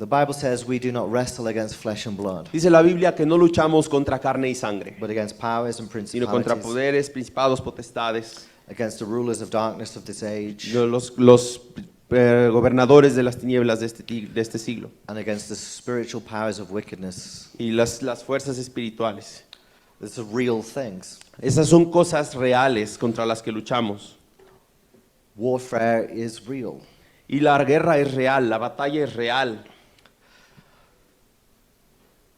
Bible says we do not wrestle against flesh and blood, Dice la Biblia que no luchamos contra carne y sangre, but against powers and sino contra principalities, poderes, principados, potestades, against the rulers of darkness of this age, los gobernadores de las tinieblas de este siglo and against the spiritual powers of wickedness. y las fuerzas espirituales. These are real things. Esas son cosas reales contra las que luchamos. Warfare is real. Y la guerra es real, la batalla es real.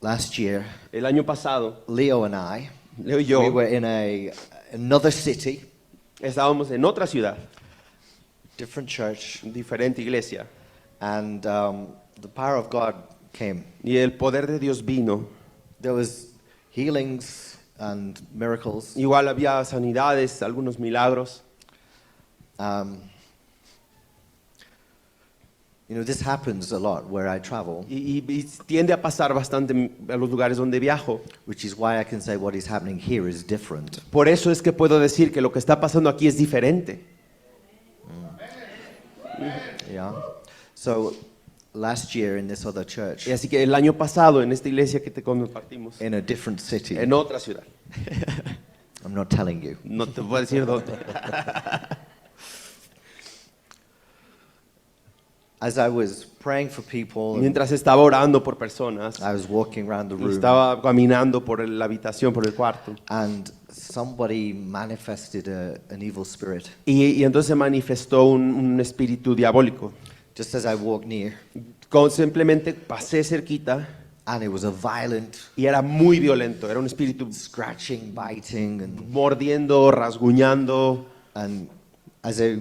Last year, El año pasado, Leo and I, Leo y yo we were in another city, estábamos en otra ciudad, different church, diferente iglesia, and the power of God came. y el poder de Dios vino. There was healings and miracles. Igual había sanidades, algunos milagros. This happens a lot where I travel, Y tiende a pasar bastante a los lugares donde viajo. which is why I can say what is happening here is different. Por eso es que puedo decir que lo que está pasando aquí es diferente. Yeah. So last year in this other church, Y así que el año pasado en esta iglesia que te compartimos, in a different city, en otra ciudad, I'm not telling you. no te voy a decir dónde. As I was praying for people, Mientras estaba orando por personas, I was walking around the room, estaba caminando por la habitación, por el cuarto, and somebody manifested an evil spirit. y entonces se manifestó un espíritu diabólico. Just as I walked near, Simplemente pasé cerquita and it was a violent y era muy violento, era un espíritu scratching, biting, mordiendo, rasguñando. and as I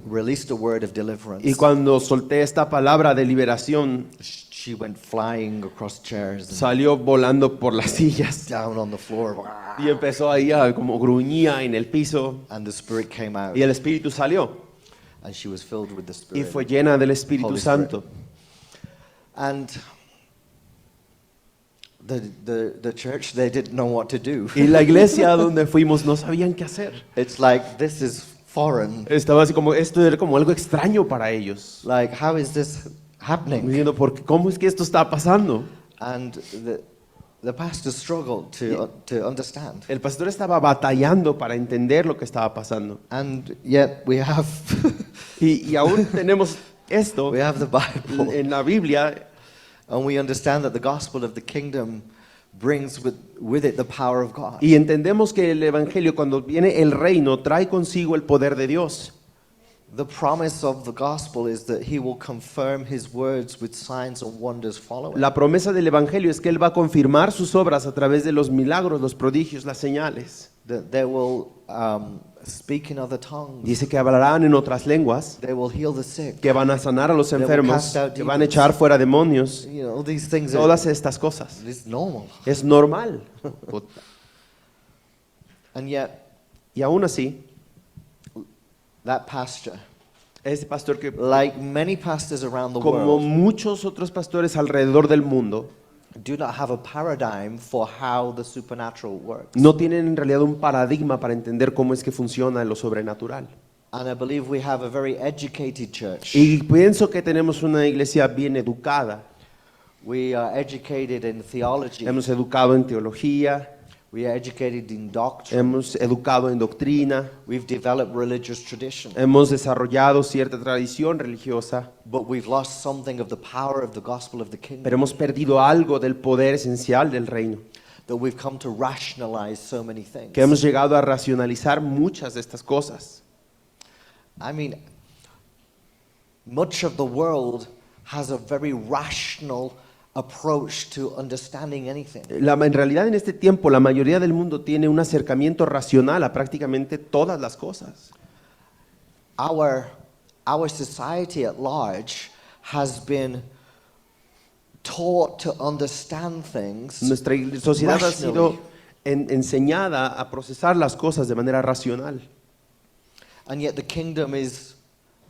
released a word of deliverance, Y cuando solté esta palabra de liberación, she went flying across chairs and salió volando por las sillas down on the floor, y empezó ahí como gruñía en el piso, and the spirit came out, y el espíritu salió and she was filled with the y spirit. fue llena del Espíritu Holy Spirit. Santo. And the church, they didn't know what to do. Y la iglesia donde fuimos no sabían qué hacer. It's like, this is foreign. Estaba así como, esto era como algo extraño para ellos. Like, how is this happening? Diciendo, ¿cómo es que esto está pasando? And the pastor struggled to understand. El pastor estaba batallando para entender lo que estaba pasando. And yet we have Y aún tenemos esto we have the Bible, en la Biblia, and we understand that the gospel of the kingdom brings with it the power of God. y entendemos que el evangelio, cuando viene el reino, trae consigo el poder de Dios. The promise of the gospel is that he will confirm his words with signs and wonders following. La promesa del evangelio es que él va a confirmar sus obras a través de los milagros, los prodigios, las señales. That they will speak in other tongues. Dice que hablarán en otras lenguas, They will heal the sick. que van a sanar a los will enfermos, cast out que van a demons. echar fuera demonios. All these things are Todas estas cosas. it's normal. Es normal. And yet Y aún así, that pastor, ese pastor que, like many pastors around the como world, muchos otros pastores alrededor del mundo, do not have a paradigm for how the supernatural works. no tienen en realidad un paradigma para entender cómo es que funciona lo sobrenatural. And I believe we have a very educated church. Y pienso que tenemos una iglesia bien educada. We are educated in theology. Hemos educado en teología, We are educated in doctrine. hemos educado en doctrina, We've developed religious tradition. hemos desarrollado cierta tradición religiosa, But we've lost something of the power of the gospel of the kingdom. pero hemos perdido algo del poder esencial del reino. That we've come to rationalize so many things. Que hemos llegado a racionalizar muchas de estas cosas. I mean, much of the world has a very rational approach to understanding anything. En realidad en este tiempo la mayoría del mundo tiene un acercamiento racional a prácticamente todas las cosas. Our society at large has been taught to understand things Nuestra sociedad ha rationally. sido enseñada a procesar las cosas de manera racional. And yet the kingdom is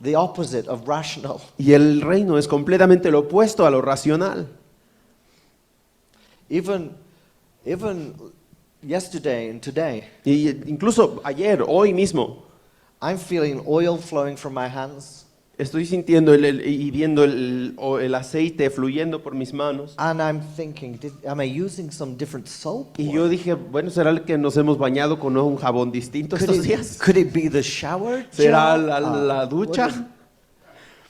the opposite of rational. Y el reino es completamente lo opuesto a lo racional. Even yesterday and today, Y incluso ayer, hoy mismo, I'm feeling oil flowing from my hands. Estoy sintiendo y viendo el aceite fluyendo por mis manos. And I'm thinking, am I using some different soap? Y yo dije, bueno, ¿será que nos hemos bañado con un jabón distinto estos días? Could it be the shower ¿Será gel? la ducha?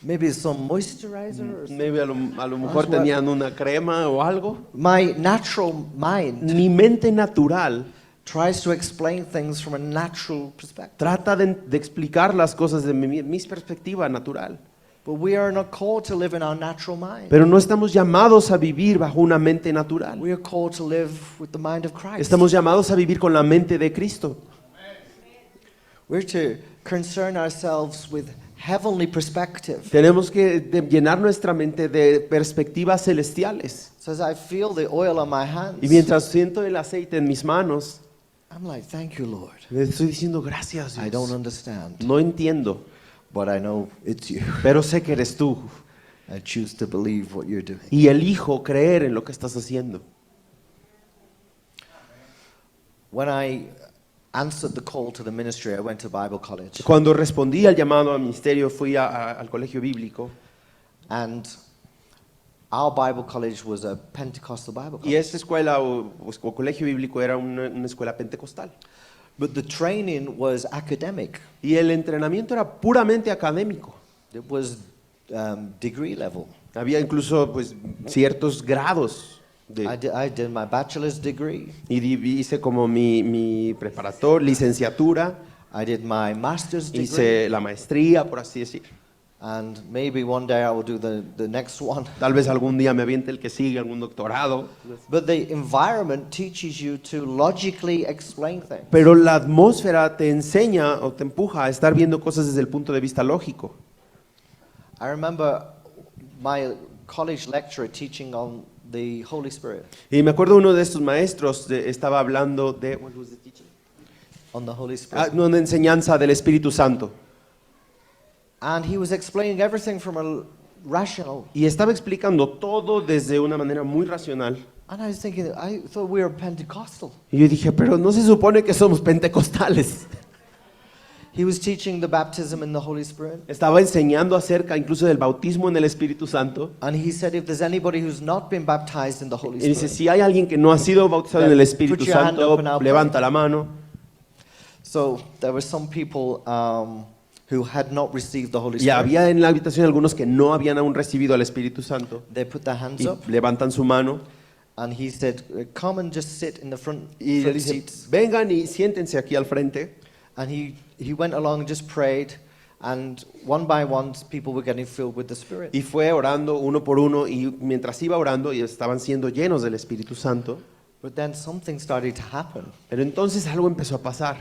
Maybe some moisturizer or something. Maybe a lo mejor That's what- tenían una crema o algo. My natural mind Mi mente natural tries to explain things from a natural perspective. trata de explicar las cosas de mi perspectiva natural. But we are not called to live in our natural mind. Pero no estamos llamados a vivir bajo una mente natural. We are called to live with the mind of Christ. Estamos llamados a vivir con la mente de Cristo. We're to concern ourselves with heavenly perspective. Tenemos que llenar nuestra mente de perspectivas celestiales. So as I feel the oil on my hands, Y mientras siento el aceite en mis manos, I'm like, thank you, Lord. le estoy diciendo gracias, I don't Dios. understand, No entiendo, but I know it's you. pero sé que eres tú. I choose to believe what you're doing. Y elijo creer en lo que estás haciendo. When I answered the call to the ministry, I went to Bible college. Cuando respondí al llamado al ministerio, fui al colegio bíblico. And our Bible college was a Pentecostal Bible Y college. esta escuela o colegio bíblico era una escuela pentecostal. But the training was academic. Y el entrenamiento era puramente académico. It was degree level. Había incluso pues ciertos grados. I did my bachelor's degree. Hice como mi preparatoria, licenciatura, I did my master's degree. hice la maestría, por así decir. And maybe one day I will do the next one. Tal vez algún día me aviente el que sigue, algún doctorado. But the environment teaches you to logically explain things. Pero la atmósfera te enseña o te empuja a estar viendo cosas desde el punto de vista lógico. I remember my college lecturer teaching on the Holy Spirit. Y me acuerdo uno de estos maestros estaba hablando de On the Holy Spirit. una enseñanza del Espíritu Santo. And he was explaining everything from a rational. Y estaba explicando todo desde una manera muy racional. And I was thinking, I thought we were Pentecostal. Y yo dije, pero no se supone que somos pentecostales. He was teaching the baptism in the Holy Spirit. Estaba enseñando acerca incluso del bautismo en el Espíritu Santo. And he said, if there's anybody who's not been baptized in the Holy Y dice, Spirit. si hay alguien que no ha sido bautizado en el Espíritu Put your hand Santo, up and I'll pray. levanta la mano. So there were some people who had not received the Holy Y Spirit. había en la habitación algunos que no habían aún recibido al Espíritu Santo. They put their hands Y up. levantan su mano. And he said, come and just sit in the front Y le dice, seats. vengan y siéntense aquí al frente. And he went along and just prayed. And one by one, people were getting filled with the Spirit. Y fue orando uno por uno. Y mientras iba orando, y estaban siendo llenos del Espíritu Santo. But then something started to happen. Pero entonces algo empezó a pasar.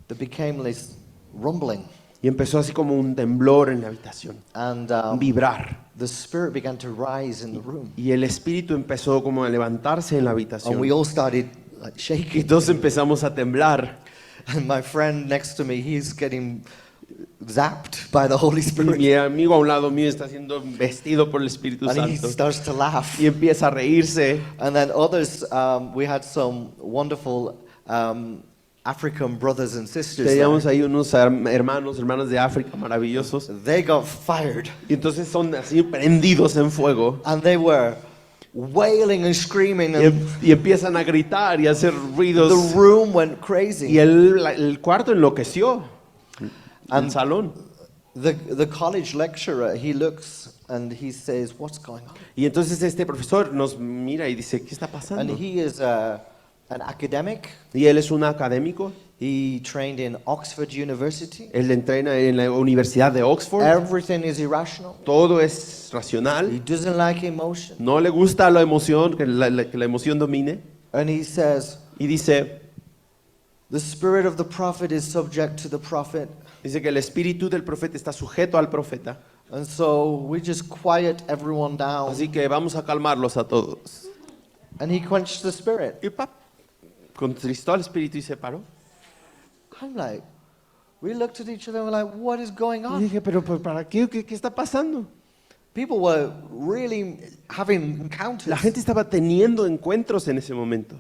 There became this rumbling. Y empezó así como un temblor en la habitación. And Un vibrar. the Spirit began to rise in the room. Y el Espíritu empezó como a levantarse en la And habitación. we all started like Y shaking. entonces empezamos a temblar. And my friend next to me, he's getting zapped by the Holy Y Spirit. mi amigo a un lado mío está siendo vestido por el Espíritu And he Santo. starts to laugh. Y empieza a reírse. And then others, we had some wonderful African brothers and sisters. Teníamos there. ahí unos hermanas de África maravillosos. They got fired. Y entonces son así prendidos en fuego. And they were wailing and screaming. And Y empiezan a gritar y a hacer ruidos. the room went Y crazy. el cuarto enloqueció. And El salón. the college lecturer, he looks and he says, what's going on? Y entonces este profesor nos mira y dice, ¿qué está And pasando? he is an academic. Y él es un académico. He trained in Oxford University. Él entrena en la Universidad de Oxford. Everything is irrational. Todo es He racional. doesn't like emotion. No le gusta la emoción, que la emoción domine. And he says, Y dice the spirit of the prophet is subject to the prophet. que el espíritu del profeta está sujeto al profeta. And so we just quiet everyone down. Así que vamos a calmarlos a todos. And he quenched the spirit. Y pap, contristó al espíritu y se paró. I'm like, we looked at each other and we're like, what is going Y on? dije, pero ¿para qué? ¿Qué está pasando? People were really having encounters. La gente estaba teniendo encuentros en ese momento.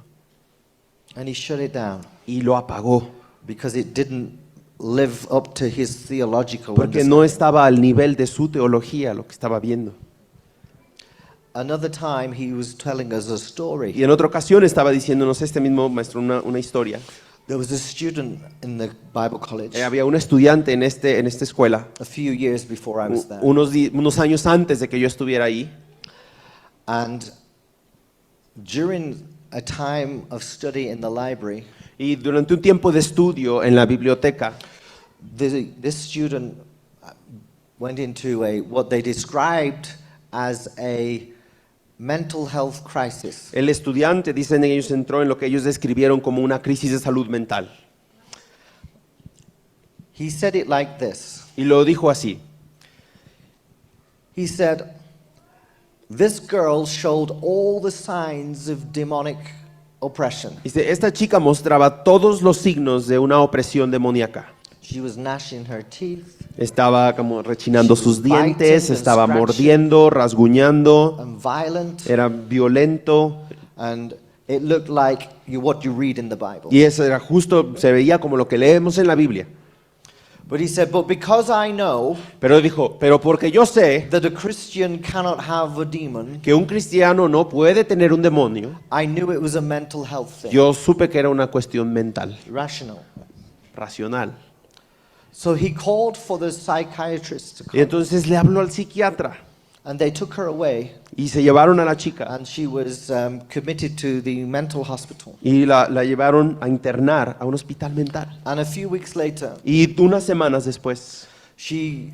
And he shut it down Y lo apagó. because it didn't live up to his theological porque understanding. no estaba al nivel de su teología lo que estaba viendo. Another time he was telling us a Y story. en otra ocasión estaba diciéndonos este mismo maestro una historia. There was a student in the Bible college Había un estudiante en esta escuela, a few years before I was there. unos años antes de que yo estuviera ahí, And during a time of study in the library, y durante un tiempo de estudio en la biblioteca, this student went into what they described as a mental health crisis. el estudiante, dicen ellos, entró en lo que ellos describieron como una crisis de salud mental. He said it like this. Y lo dijo así. He said, this girl showed all the signs of demonic oppression. Dice, esta chica mostraba todos los signos de una opresión demoníaca. She was gnashing her teeth Estaba como rechinando sus dientes, biting and estaba scratching. mordiendo, rasguñando, and violent, era violento. and it looked like what you read in the Bible. Y eso era justo, se veía como lo que leemos en la Biblia. But he said, but because I know Pero dijo, pero porque yo sé that a Christian cannot have a demon, que un cristiano no puede tener un demonio, I knew it was a mental health thing, yo supe que era una cuestión mental, rational. racional. So he called for the psychiatrist to Y come, entonces le habló al psiquiatra and they took her away, y se llevaron a la chica and she was committed to the mental hospital. y la llevaron a internar a un hospital mental. And a few weeks later, Y unas semanas después, she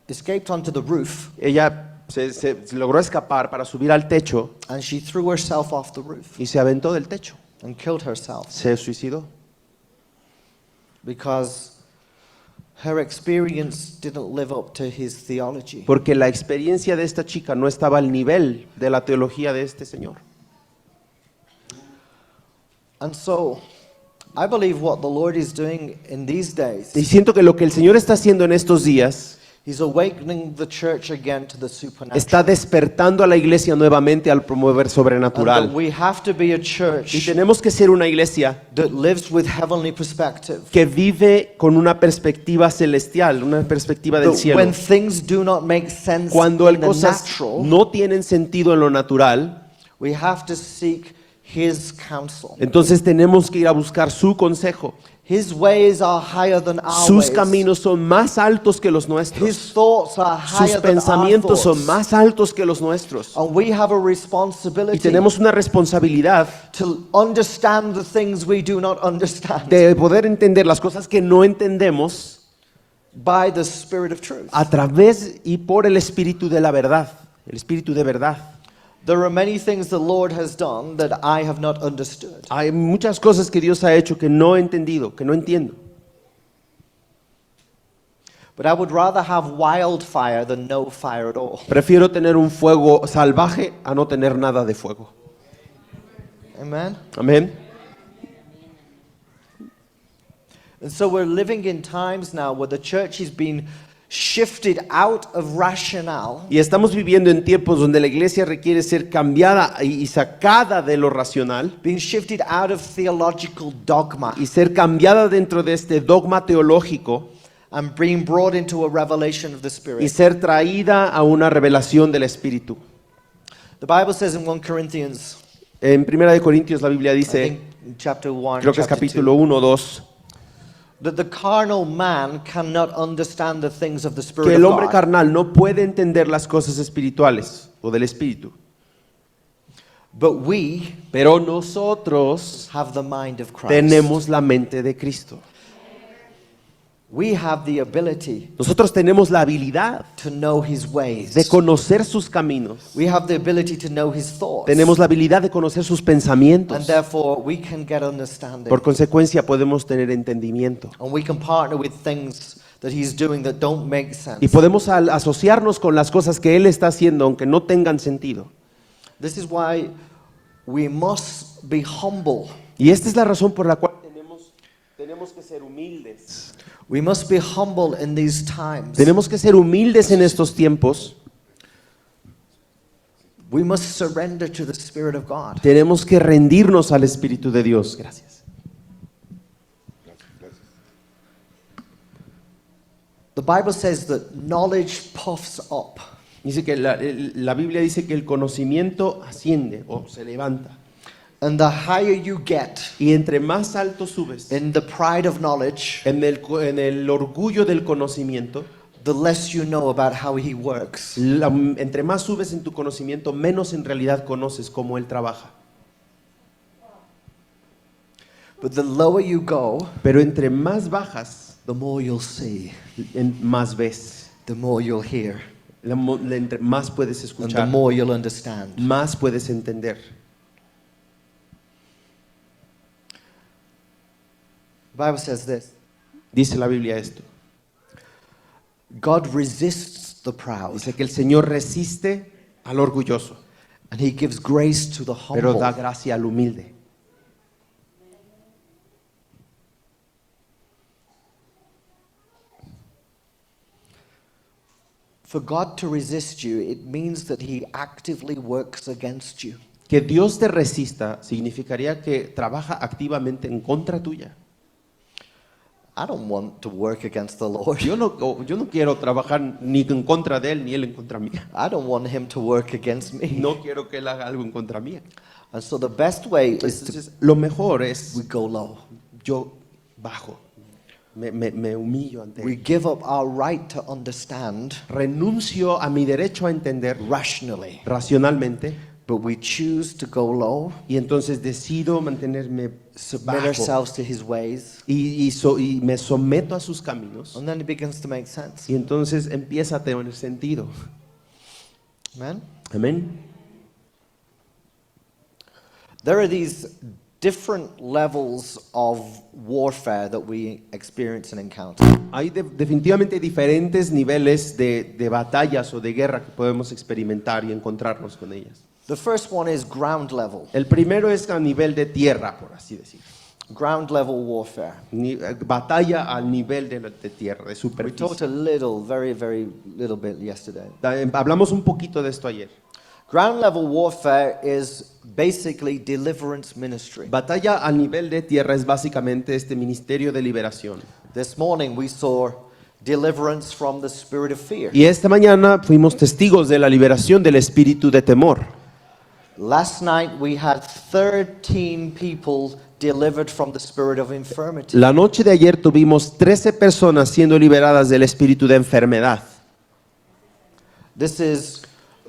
escaped onto the roof, ella se logró escapar para subir al techo and she threw herself off the roof y se aventó del techo. and killed herself Se suicidó because her experience didn't live up to his theology. porque la experiencia de esta chica no estaba al nivel de la teología de este señor. And so, I believe what the Lord is doing in these days, Y siento que lo que el Señor está haciendo en estos días He's awakening the church again to the supernatural. está despertando a la iglesia nuevamente al promover And that sobrenatural. we have to be a Y church tenemos que ser una iglesia that lives with heavenly perspective. que vive con una perspectiva celestial, una perspectiva del That cielo. when things do not make sense Cuando in the cosas natural, no tienen sentido en lo natural, we have to seek His counsel. entonces tenemos que ir a buscar su consejo. His ways are higher than our Sus ways. caminos son más altos que los His nuestros. thoughts are Sus higher than our pensamientos son thoughts. más altos que los nuestros. And we have a Y responsibility tenemos una responsabilidad to understand the things we do not understand de poder entender las cosas que no entendemos by the Spirit of truth. a través y por el espíritu de la verdad, el espíritu de verdad. There are many things the Lord has done that I have not understood. Hay muchas cosas que Dios ha hecho que no he entendido, que no entiendo. But I would rather have wildfire than no fire at all. Prefiero tener un fuego salvaje a no tener nada de fuego. Amen? Amén. And so we're living in times now where the church is being shifted out of rationale Y estamos viviendo en tiempos donde la iglesia requiere ser cambiada y sacada de lo racional being shifted out of theological dogma y ser cambiada dentro de este dogma teológico and being brought into a revelation of the y Spirit. ser traída a una revelación del Espíritu. The Bible says in 1 Corinthians, En 1 de Corintios la Biblia I dice, think in chapter 1, creo que es chapter capítulo 2, 1 o 2, that the carnal man cannot understand the things of the que Spirit el of hombre God. carnal no puede entender las cosas espirituales o del Espíritu. But we Pero nosotros have the mind of Christ. tenemos la mente de Cristo. We have the ability Nosotros tenemos la habilidad to know His ways. de conocer sus caminos. We have the ability to know His thoughts. Tenemos la habilidad de conocer sus pensamientos. And therefore we can get understanding. Por consecuencia podemos tener entendimiento. And we can partner with things that He's doing that don't make sense. Y podemos asociarnos con las cosas que Él está haciendo aunque no tengan sentido. This is why we must be humble. Y esta es la razón por la cual tenemos que ser humildes. We must be humble in these times. Tenemos que ser humildes en estos tiempos. We must surrender to the Spirit of God. Tenemos que rendirnos al Espíritu de Dios. Gracias. The Bible says that knowledge puffs up, Dice que la Biblia dice que el conocimiento asciende o se levanta. and the higher you get Y entre más alto subes in the pride of knowledge, en el orgullo del conocimiento, the less you know about how he works. entre más subes en tu conocimiento, menos en realidad conoces cómo Él trabaja. But the lower you go, Pero entre más bajas, the more you'll see, más ves. the more you'll hear, Entre más puedes and the escuchar, more you'll understand. más puedes entender. The Bible says this: Dice la Biblia esto. God resists the proud, Dice que el Señor resiste al orgulloso, and he gives grace to the pero da humble. gracia al humilde. For God to resist you, it means that he actively works against you. Que Dios te resista significaría que trabaja activamente en contra tuya. I don't want to work against the Lord. Yo no quiero trabajar ni en contra de Él, ni Él en contra mía. I don't want him to work against me. No quiero que Él haga algo en contra mía. And so the best way is to Entonces, lo mejor es we go low. yo bajo, me humillo ante We Él. give up our right to understand Renuncio a mi derecho a entender rationally, racionalmente but we choose to go low, y entonces decido mantenerme submit bajo ourselves to his ways, y me someto a sus caminos and then it begins to make sense. y entonces empieza a tener sentido. Amen? Amén. There are these different levels of warfare that we experience and encounter. Hay definitivamente diferentes niveles de batallas o de guerra que podemos experimentar y encontrarnos con ellas. The first one is ground level. El primero es a nivel de tierra, por así decir. Ground level warfare. Batalla al nivel de tierra, de We superficie. talked a little, very little bit yesterday. Hablamos un poquito de esto ayer. Ground level warfare is basically deliverance ministry. Batalla al nivel de tierra es básicamente este ministerio de liberación. This morning we saw deliverance from the spirit of fear. Y esta mañana fuimos testigos de la liberación del espíritu de temor. Last night we had 13 people delivered from the spirit of infirmity. La noche de ayer tuvimos 13 personas siendo liberadas del espíritu de enfermedad. This is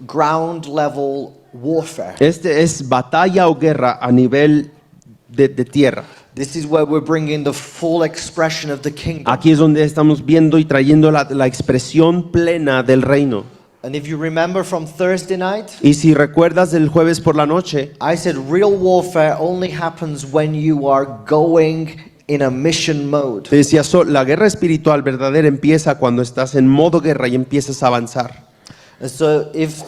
ground level warfare. Este es batalla o guerra a nivel de tierra. This is where we're bringing the full expression of the kingdom. Aquí es donde estamos viendo y trayendo la expresión plena del reino. And if you remember from Thursday night, Y si recuerdas del jueves por la noche, I said real warfare only happens when you are going in a mission mode. te decía, la guerra espiritual verdadera empieza cuando estás en modo guerra y empiezas a avanzar. And so if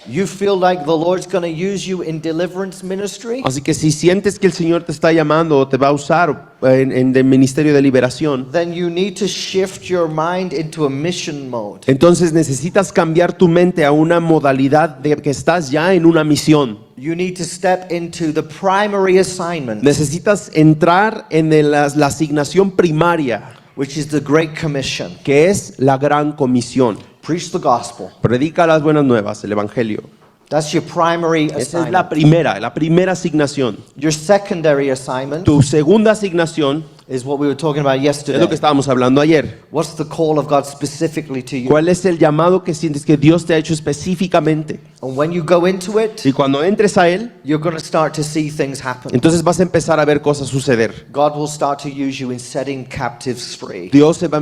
you feel like the Lord's going to use you in deliverance ministry, Así que si sientes que el Señor te está llamando o te va a usar en el ministerio de liberación, then you need to shift your mind into a mission mode. entonces necesitas cambiar tu mente a una modalidad de que estás ya en una misión. You need to step into the primary assignment, Necesitas entrar en la asignación primaria, which is the Great Commission. que es la gran comisión. Preach the gospel. Predica las buenas nuevas, el evangelio. That's your primary Esa es la assignment. primera asignación. Your secondary assignment Tu segunda asignación is what we were talking about es lo yesterday. que estábamos hablando ayer. What's the call of God specifically to you? ¿Cuál es el llamado que sientes que Dios te ha hecho específicamente? And when you go into it, Y cuando entres a Él, you're going to start to see things happen. entonces vas a empezar a ver cosas suceder. God will start to use you in setting captives free. Dios te va a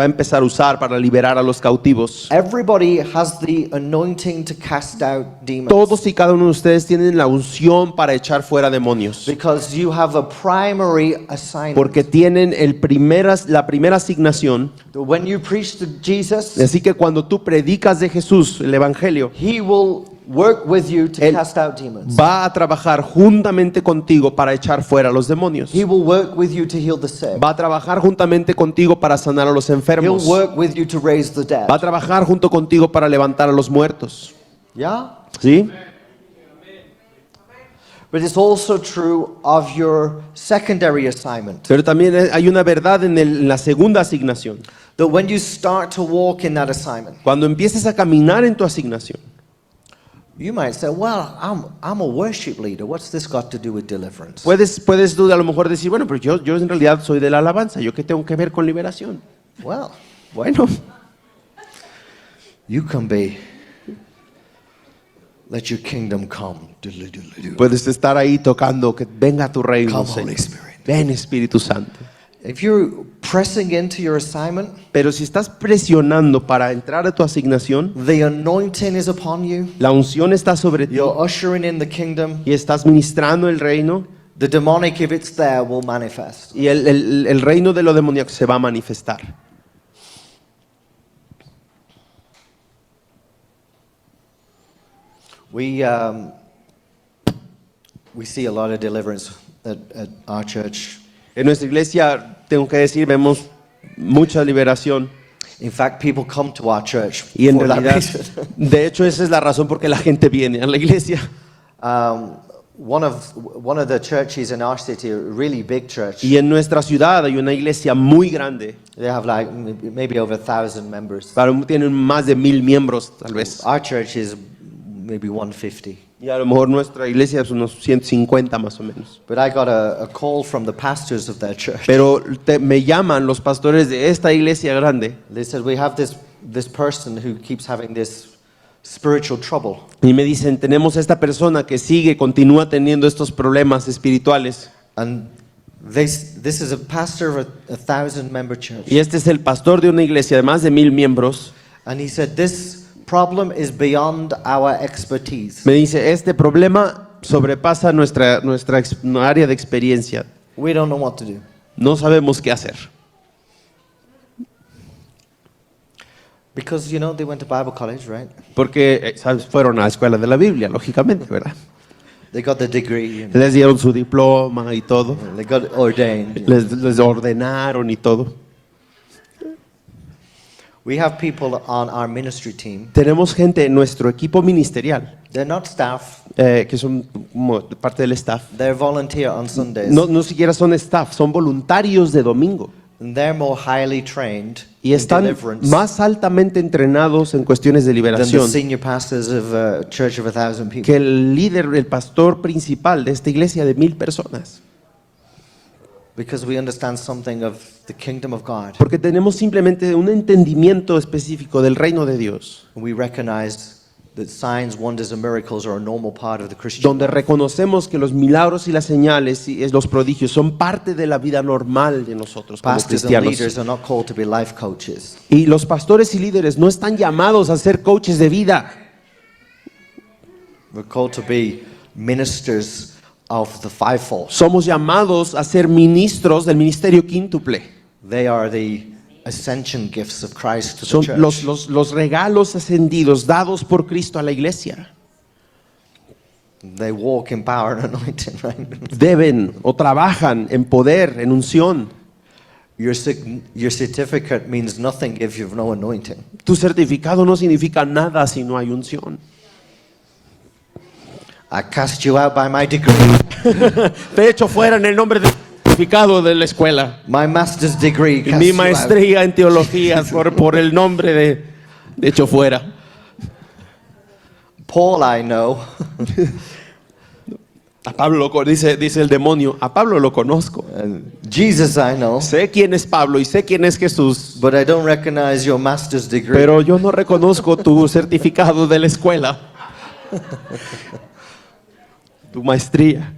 empezar a usar para liberar a los cautivos. Everybody has the anointing to cast out demons Todos y cada uno de ustedes tienen la unción para echar fuera demonios. because you have a primary assignment. Porque tienen la primera asignación. When you preach to Jesus, Así que cuando tú predicas de Jesús, el Evangelio, He will work with you to Él cast out demons. va a trabajar juntamente contigo para echar fuera a los demonios. He will work with you to heal the sick. Va a trabajar juntamente contigo para sanar a los He'll enfermos. work with you to raise the dead. Va a trabajar junto contigo para levantar a los muertos. Yeah? ¿Sí? But it's also true of your secondary assignment. Pero también hay una verdad en la segunda asignación. That when you start to walk in that assignment, Cuando empieces a caminar en tu asignación, you might say, well, I'm a worship leader. What's this got to do with deliverance? puedes tú a lo mejor decir, bueno, pero yo en realidad soy de la alabanza, ¿yo qué tengo que ver con liberación? Well, Bueno, you can be, let your kingdom come. Diddly-diddly-do. puedes estar ahí tocando, que venga tu reino, Come, Señor. Holy Spirit. Ven, Espíritu Santo. If you're pressing into your assignment, Pero si estás presionando para entrar a tu asignación, the anointing is upon you. la unción está sobre ti You're ushering in the kingdom. y estás ministrando el reino, The demonic, if it's there, will manifest. y el reino de lo demoníaco se va a manifestar. We see a lot of deliverance at our church. En nuestra iglesia, tengo que decir, vemos mucha liberación. In fact, people come to our church Y en for that realidad, reason. de hecho, esa es la razón por que la gente viene a la iglesia. One of the churches in our city, a really big church, Y en nuestra ciudad hay una iglesia muy grande. they have like maybe over 1,000 members. Tienen más de 1000 miembros, tal vez. Our church is maybe 150. Y a lo mejor nuestra iglesia es unos 150 más o menos. But I got a call from the pastors of that church. Pero me llaman los pastores de esta iglesia grande They said, we have this person who keeps having this spiritual trouble. y me dicen, tenemos esta persona que continúa teniendo estos problemas espirituales. And this is a pastor of a 1,000-member church. Y este es el pastor de una iglesia de más de 1000 miembros. And he said, this problem is beyond our expertise. Me dice, este problema sobrepasa nuestra área de experiencia. We don't know what to do. No sabemos qué hacer. Because, you know, they went to Bible college, right? Porque ¿sabes? Fueron a la escuela de la Biblia, lógicamente, ¿verdad? They got the degree. And Les dieron su diploma y todo. they got ordained. Les ordenaron y todo. We have people on our ministry team. Tenemos gente en nuestro equipo ministerial, They're not staff. que son como parte del staff. They're volunteer on Sundays. No siquiera son staff, son voluntarios de domingo. And they're more highly trained Y in están deliverance más altamente entrenados en cuestiones de than the liberación senior pastors of a church of 1,000 people. que el líder, el pastor principal de esta iglesia de 1000 personas. Because we understand something of the kingdom of God. Porque tenemos simplemente un entendimiento específico del reino de Dios, We recognize that signs, wonders, and miracles are a normal part of the Christian donde life. reconocemos que los milagros y las señales y los prodigios son parte de la vida normal de nosotros como Pastors and cristianos. leaders are not called to be life coaches. Y los pastores y líderes no están llamados a ser coaches de vida. We're called to be ministers of the fivefold. Somos llamados a ser ministros del ministerio quíntuple. They are the ascension gifts of Christ to the Son church. los regalos ascendidos dados por Cristo a la iglesia. They walk in power and anointing, right? Deben o trabajan en poder, en unción. Your certificate means nothing if you've no anointing. Tu certificado no significa nada si no hay unción. I cast you out by my degree. Te he hecho fuera en el nombre del certificado de la escuela. My master's degree Y casts mi you out. maestría en teología por el nombre de hecho fuera. Paul I know. A Pablo dice el demonio, a Pablo lo conozco. Jesus I know. Sé quién es Pablo y sé quién es Jesús, But I don't recognize your master's degree. pero yo no reconozco tu certificado de la escuela, tu maestría.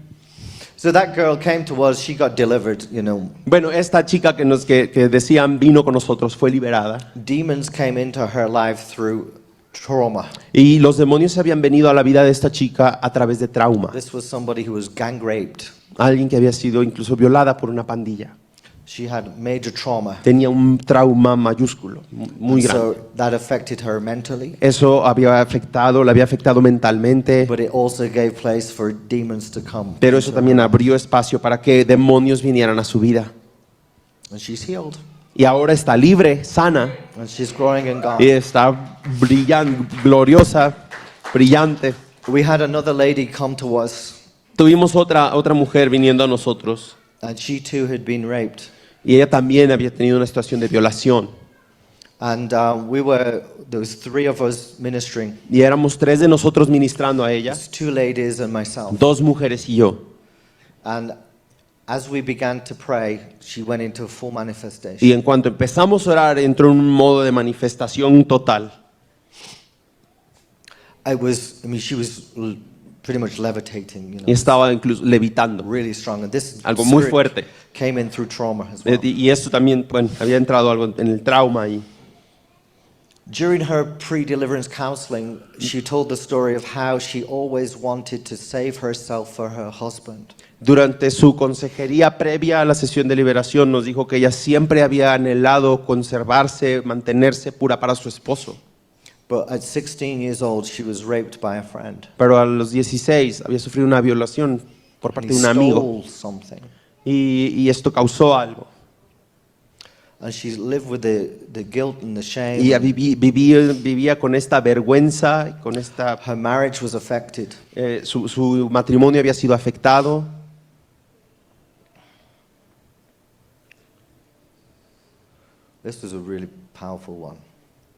So that girl came to us, she got delivered, you know. Bueno, esta chica que decían vino con nosotros fue liberada Demons came into her life through trauma. y los demonios habían venido a la vida de esta chica a través de trauma. This was somebody who was gang raped. Alguien que había sido incluso violada por una pandilla. She had major trauma. Tenía un trauma mayúsculo, muy And grande. so that affected her mentally, Eso le había afectado mentalmente, but it also gave place for demons to come. pero eso también abrió espacio para que demonios vinieran a su vida. And she's healed. Y ahora está libre, sana, And she's growing in God. y está brillante, gloriosa, brillante. We had another lady come to us. Tuvimos otra mujer viniendo a nosotros and she too had been raped. y ella también había tenido una situación de violación. And there was 3 of us ministering. Y éramos 3 de nosotros ministrando a ella, There's 2 ladies and myself. 2 mujeres y yo. And as we began to pray, she went into a full Y manifestation. en cuanto empezamos a orar, entró en un modo de manifestación total. She was pretty much levitating, Y estaba incluso levitando. really strong. And this Algo muy spirit fuerte. came in through trauma as well. Y esto también, bueno, había entrado algo en el trauma ahí. During her pre-deliverance counseling, she told the story of how she always wanted to save herself for her husband. Durante su consejería previa a la sesión de liberación nos dijo que ella siempre había anhelado conservarse, mantenerse pura para su esposo. But at 16 years old, she was raped by a friend. Pero a los 16 había sufrido una violación por parte He de un amigo stole something. y esto causó algo. And she lived with the guilt and the shame. Y ella vivía con esta vergüenza, con esta, Her marriage was affected. su matrimonio había sido afectado. This was a really powerful one.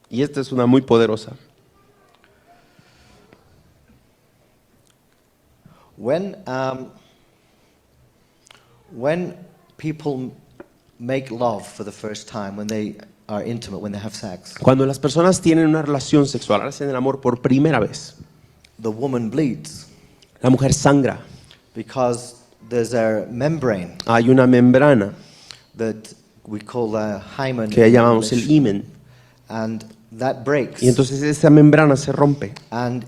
Y esta es una muy poderosa. When people make love for the first time, when they are intimate, when they have sex, Cuando las personas tienen una relación sexual, hacen el amor por primera vez, the woman bleeds la mujer sangra. because there's a membrane Hay una membrana that we call the hymen, que in llamamos el English, himen. and that breaks, Y entonces esa membrana se rompe. and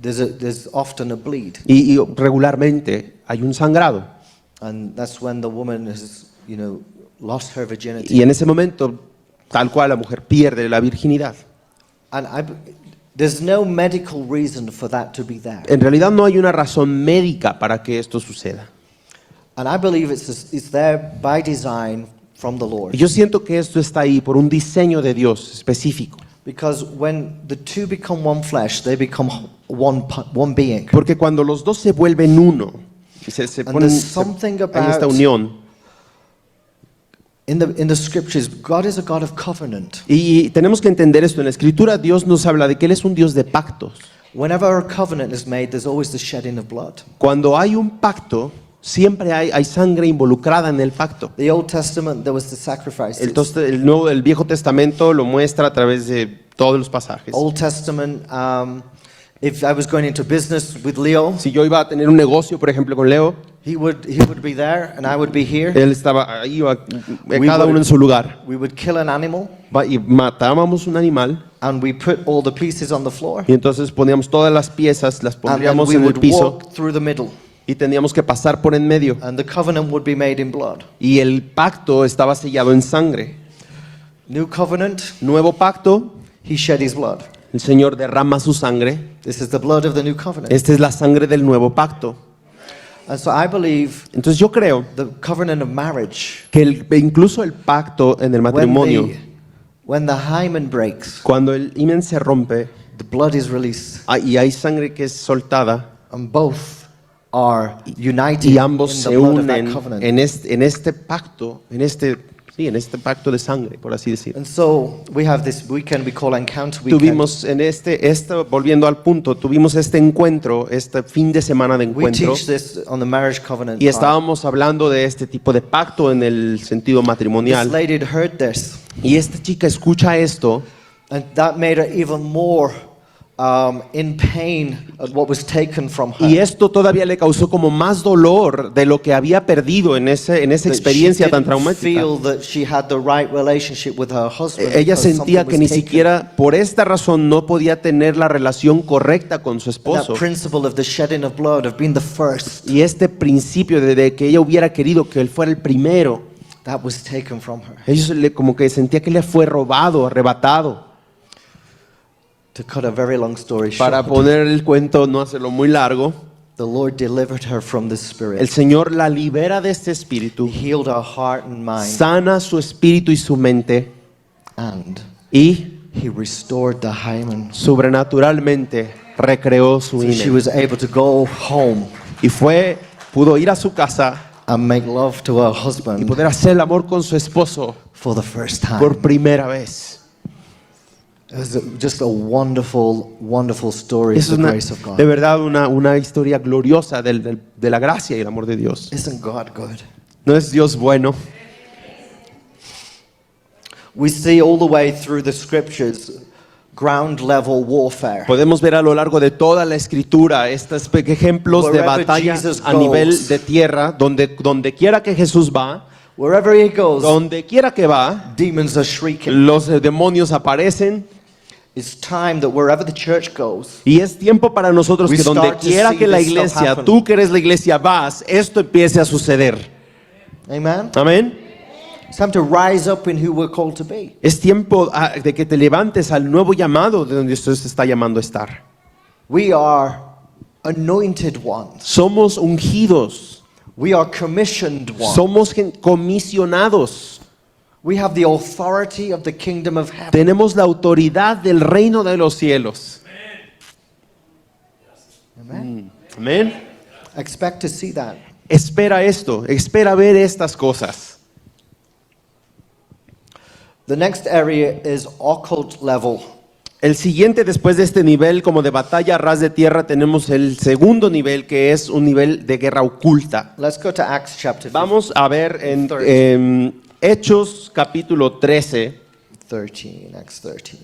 there's often a bleed, Y regularmente hay un sangrado. and that's when the woman has, lost her virginity. Y en ese momento, tal cual, la mujer pierde la virginidad. And there's no medical reason for that to be there. En realidad no hay una razón médica para que esto suceda. And I believe it's there by design from the Lord. Y yo siento que esto está ahí por un diseño de Dios específico. Because when the two become one flesh, they become one being. Porque cuando los dos se vuelven uno, y se And ponen there's something hay esta about- unión. In the scriptures, God is a God of covenant. Y tenemos que entender esto. En la Escritura Dios nos habla de que Él es un Dios de pactos. Whenever a covenant is made, there's always the shedding of blood. Cuando hay un pacto, siempre hay sangre involucrada en el pacto. The Old Testament, there was the sacrifices. El Viejo Testamento lo muestra a través de todos los pasajes. Old Testament, if I was going into business with Leo, Si yo iba a tener un negocio, por ejemplo, con Leo, he would be there and I would be here. él estaba ahí, We cada would- uno en su lugar. We would kill an animal Y matábamos un animal and we put all the pieces on the floor. y entonces poníamos todas las piezas, las And then pondríamos we en el would piso walk through the middle. y teníamos que pasar por en medio. And the covenant would be made in blood. Y el pacto estaba sellado en sangre. New covenant, Nuevo pacto, he shed his blood. el Señor derrama su sangre. This is the blood of the new covenant. Esta es la sangre del nuevo pacto. And so I believe Entonces yo creo the covenant of marriage, que incluso el pacto en el matrimonio, when the hymen breaks, cuando el himen se rompe the blood is released, y hay sangre que es soltada and both are united y ambos in se the blood of that unen covenant. en este pacto, en este pacto de sangre, por así decir. And so we have this weekend we call Encounter Weekend. Tuvimos en volviendo al punto, tuvimos este encuentro, este fin de semana de We encuentro, teach this on the marriage covenant. y part. estábamos hablando de este tipo de pacto en el sentido This matrimonial. lady had heard this, Y esta chica escucha esto and that made her even more in pain at what was taken from her. y esto todavía le causó como más dolor de lo que había perdido en esa That experiencia she tan didn't traumática. feel that she had the right relationship with her husband Ella because sentía something que ni was taken. siquiera por esta razón no podía tener la relación correcta con su That esposo. principle of the shedding of blood, of being the first, Y este principio de que ella hubiera querido que él fuera el primero, that was taken from her. como que sentía que le fue robado, arrebatado. To cut a very long story Para short, poner el cuento, no hacerlo muy largo, the Lord delivered her from this spirit. el Señor la libera de este espíritu, He healed her heart and mind, sana su espíritu y su mente and y He restored the hymen. sobrenaturalmente recreó su So she himen. was able to go home Y pudo ir a su casa and make love to her y husband poder hacer el amor con su esposo for the first time. por primera vez. It was just a wonderful, wonderful story of Es the una, grace of God. de verdad una historia gloriosa de la gracia y el amor de Dios. Isn't God good? ¿No es Dios bueno? We see all the way through the scriptures ground level warfare. Podemos ver a lo largo de toda la escritura estos ejemplos de Wherever batalla Jesus a nivel goes. de tierra, donde quiera que Jesús va, Wherever he goes, donde quiera que va, demons are shrieking. los demonios aparecen. It's time that wherever the church goes, Y es tiempo para nosotros We que donde start to quiera see que la this stuff iglesia, happen. tú que eres la iglesia, vas, esto empiece a suceder. amen? Amén. It's time to rise up in who we're called to be. Es tiempo de que te levantes al nuevo llamado de donde Dios te está llamando a estar. We are anointed ones. Somos ungidos, We are commissioned ones. somos comisionados. We have the authority of the kingdom of heaven. Tenemos la autoridad del reino de los cielos. Amen? Amén. Expect to see that. Espera esto, espera ver estas cosas. The next area is occult level. El siguiente, después de este nivel como de batalla a ras de tierra, tenemos el segundo nivel, que es un nivel de guerra oculta. Let's go to Acts chapter Vamos a ver en 13. Hechos capítulo 13. 13. Acts 13.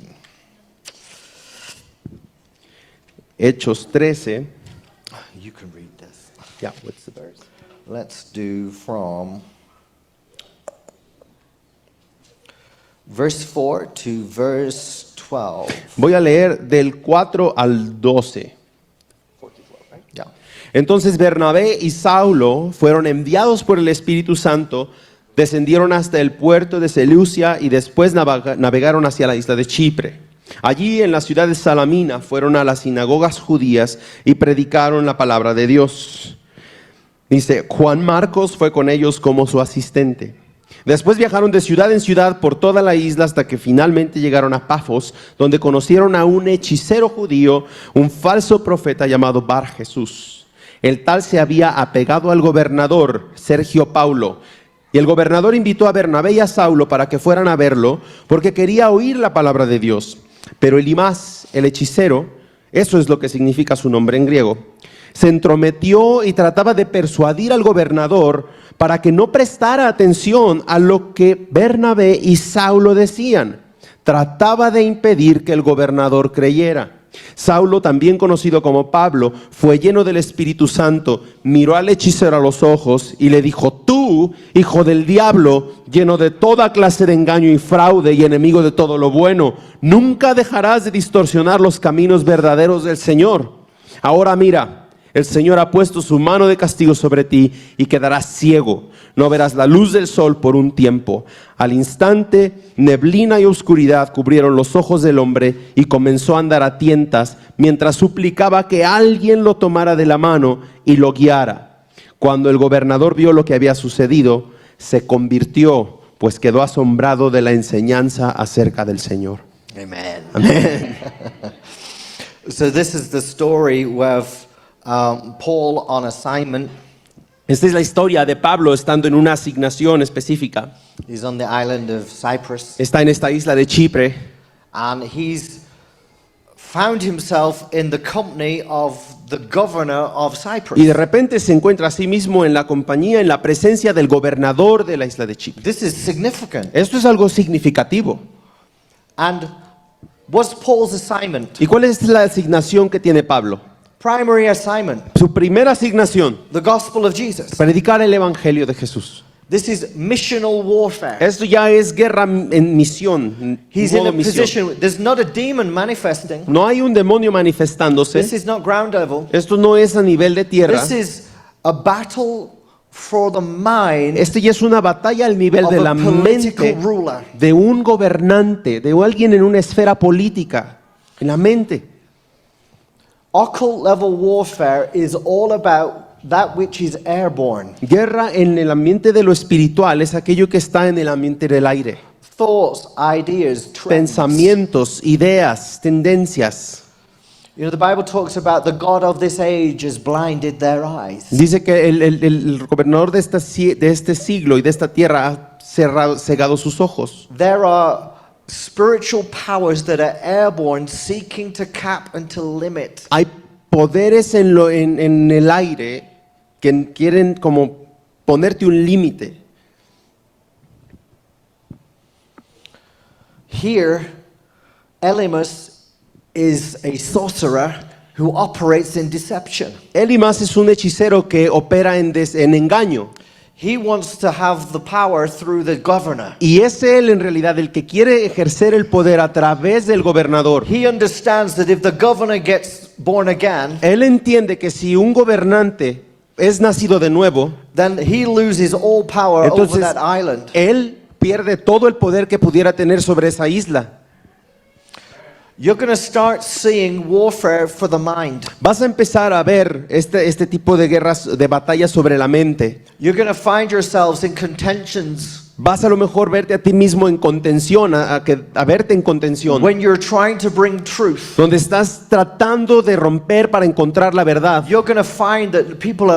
Hechos 13. You can read this. Yeah, what's the verse? Let's do from verse 4 to verse 12. Voy a leer del 4 al 12. Yeah. Entonces Bernabé y Saulo fueron enviados por el Espíritu Santo, descendieron hasta el puerto de Seleucia y después navegaron hacia la isla de Chipre. Allí en la ciudad de Salamina fueron a las sinagogas judías y predicaron la palabra de Dios. Dice, Juan Marcos fue con ellos como su asistente. Después viajaron de ciudad en ciudad por toda la isla hasta que finalmente llegaron a Pafos, donde conocieron a un hechicero judío, un falso profeta llamado Bar Jesús. El tal se había apegado al gobernador Sergio Paulo. Y el gobernador invitó a Bernabé y a Saulo para que fueran a verlo, porque quería oír la palabra de Dios. Pero Elimás, el hechicero, eso es lo que significa su nombre en griego, se entrometió y trataba de persuadir al gobernador para que no prestara atención a lo que Bernabé y Saulo decían. Trataba de impedir que el gobernador creyera. Saulo, también conocido como Pablo, fue lleno del Espíritu Santo, miró al hechicero a los ojos y le dijo, tú, hijo del diablo, lleno de toda clase de engaño y fraude y enemigo de todo lo bueno, nunca dejarás de distorsionar los caminos verdaderos del Señor. Ahora mira, el Señor ha puesto su mano de castigo sobre ti y quedarás ciego. No verás la luz del sol por un tiempo. Al instante, neblina y oscuridad cubrieron los ojos del hombre y comenzó a andar a tientas mientras suplicaba que alguien lo tomara de la mano y lo guiara. Cuando el gobernador vio lo que había sucedido, se convirtió, pues quedó asombrado de la enseñanza acerca del Señor. Amen. Amén. So this is the story of Paul on assignment. Esta es la historia de Pablo estando en una asignación específica. He's on the island of Cyprus, Está en esta isla de Chipre and he's found himself in the company of the governor of Cyprus. y de repente se encuentra a sí mismo en la compañía, en la presencia del gobernador de la isla de Chipre. This is significant. Esto es algo significativo. And what's Paul's assignment? ¿Y cuál es la asignación que tiene Pablo? Primary assignment, Su primera asignación, the gospel of Jesus. predicar el evangelio de Jesús. This is missional warfare. Esto ya es guerra en misión. He's in modo a misión. position, there's not a demon manifesting. No hay un demonio This manifestándose. is not ground level. Esto no es a nivel de tierra. This is a battle for the mind Este ya es una batalla al nivel of de a la political mente ruler. de un gobernante, de alguien en una esfera política, en la mente. Occult level warfare is all about that which is airborne. Guerra en el ambiente de lo espiritual es aquello que está en el ambiente del aire. Thoughts, ideas, trends. Pensamientos, ideas, tendencias. You know, the Bible talks about the God of this age has blinded their eyes. Dice que el gobernador de este siglo y de esta tierra ha cegado sus ojos. There are spiritual powers that are airborne seeking to cap and to limit. Hay poderes en el aire que quieren como ponerte un límite. Here, Elymas is a sorcerer who operates in deception. Elimas es un hechicero que opera en engaño. He wants to have the power through the governor. Y es él en realidad el que quiere ejercer el poder a través del gobernador. He understands that if the governor gets born again, Él entiende que si un gobernante es nacido de nuevo, then he loses all power over entonces that island. él pierde todo el poder que pudiera tener sobre esa isla. You're going to start seeing warfare for the mind. Vas a empezar a ver este tipo de guerras, de batallas sobre la mente. You're going to find yourselves in contentions Vas a lo mejor verte a ti mismo en contención, a verte en contención, when you're trying to bring truth. donde estás tratando de romper para encontrar la verdad. You're going to find that people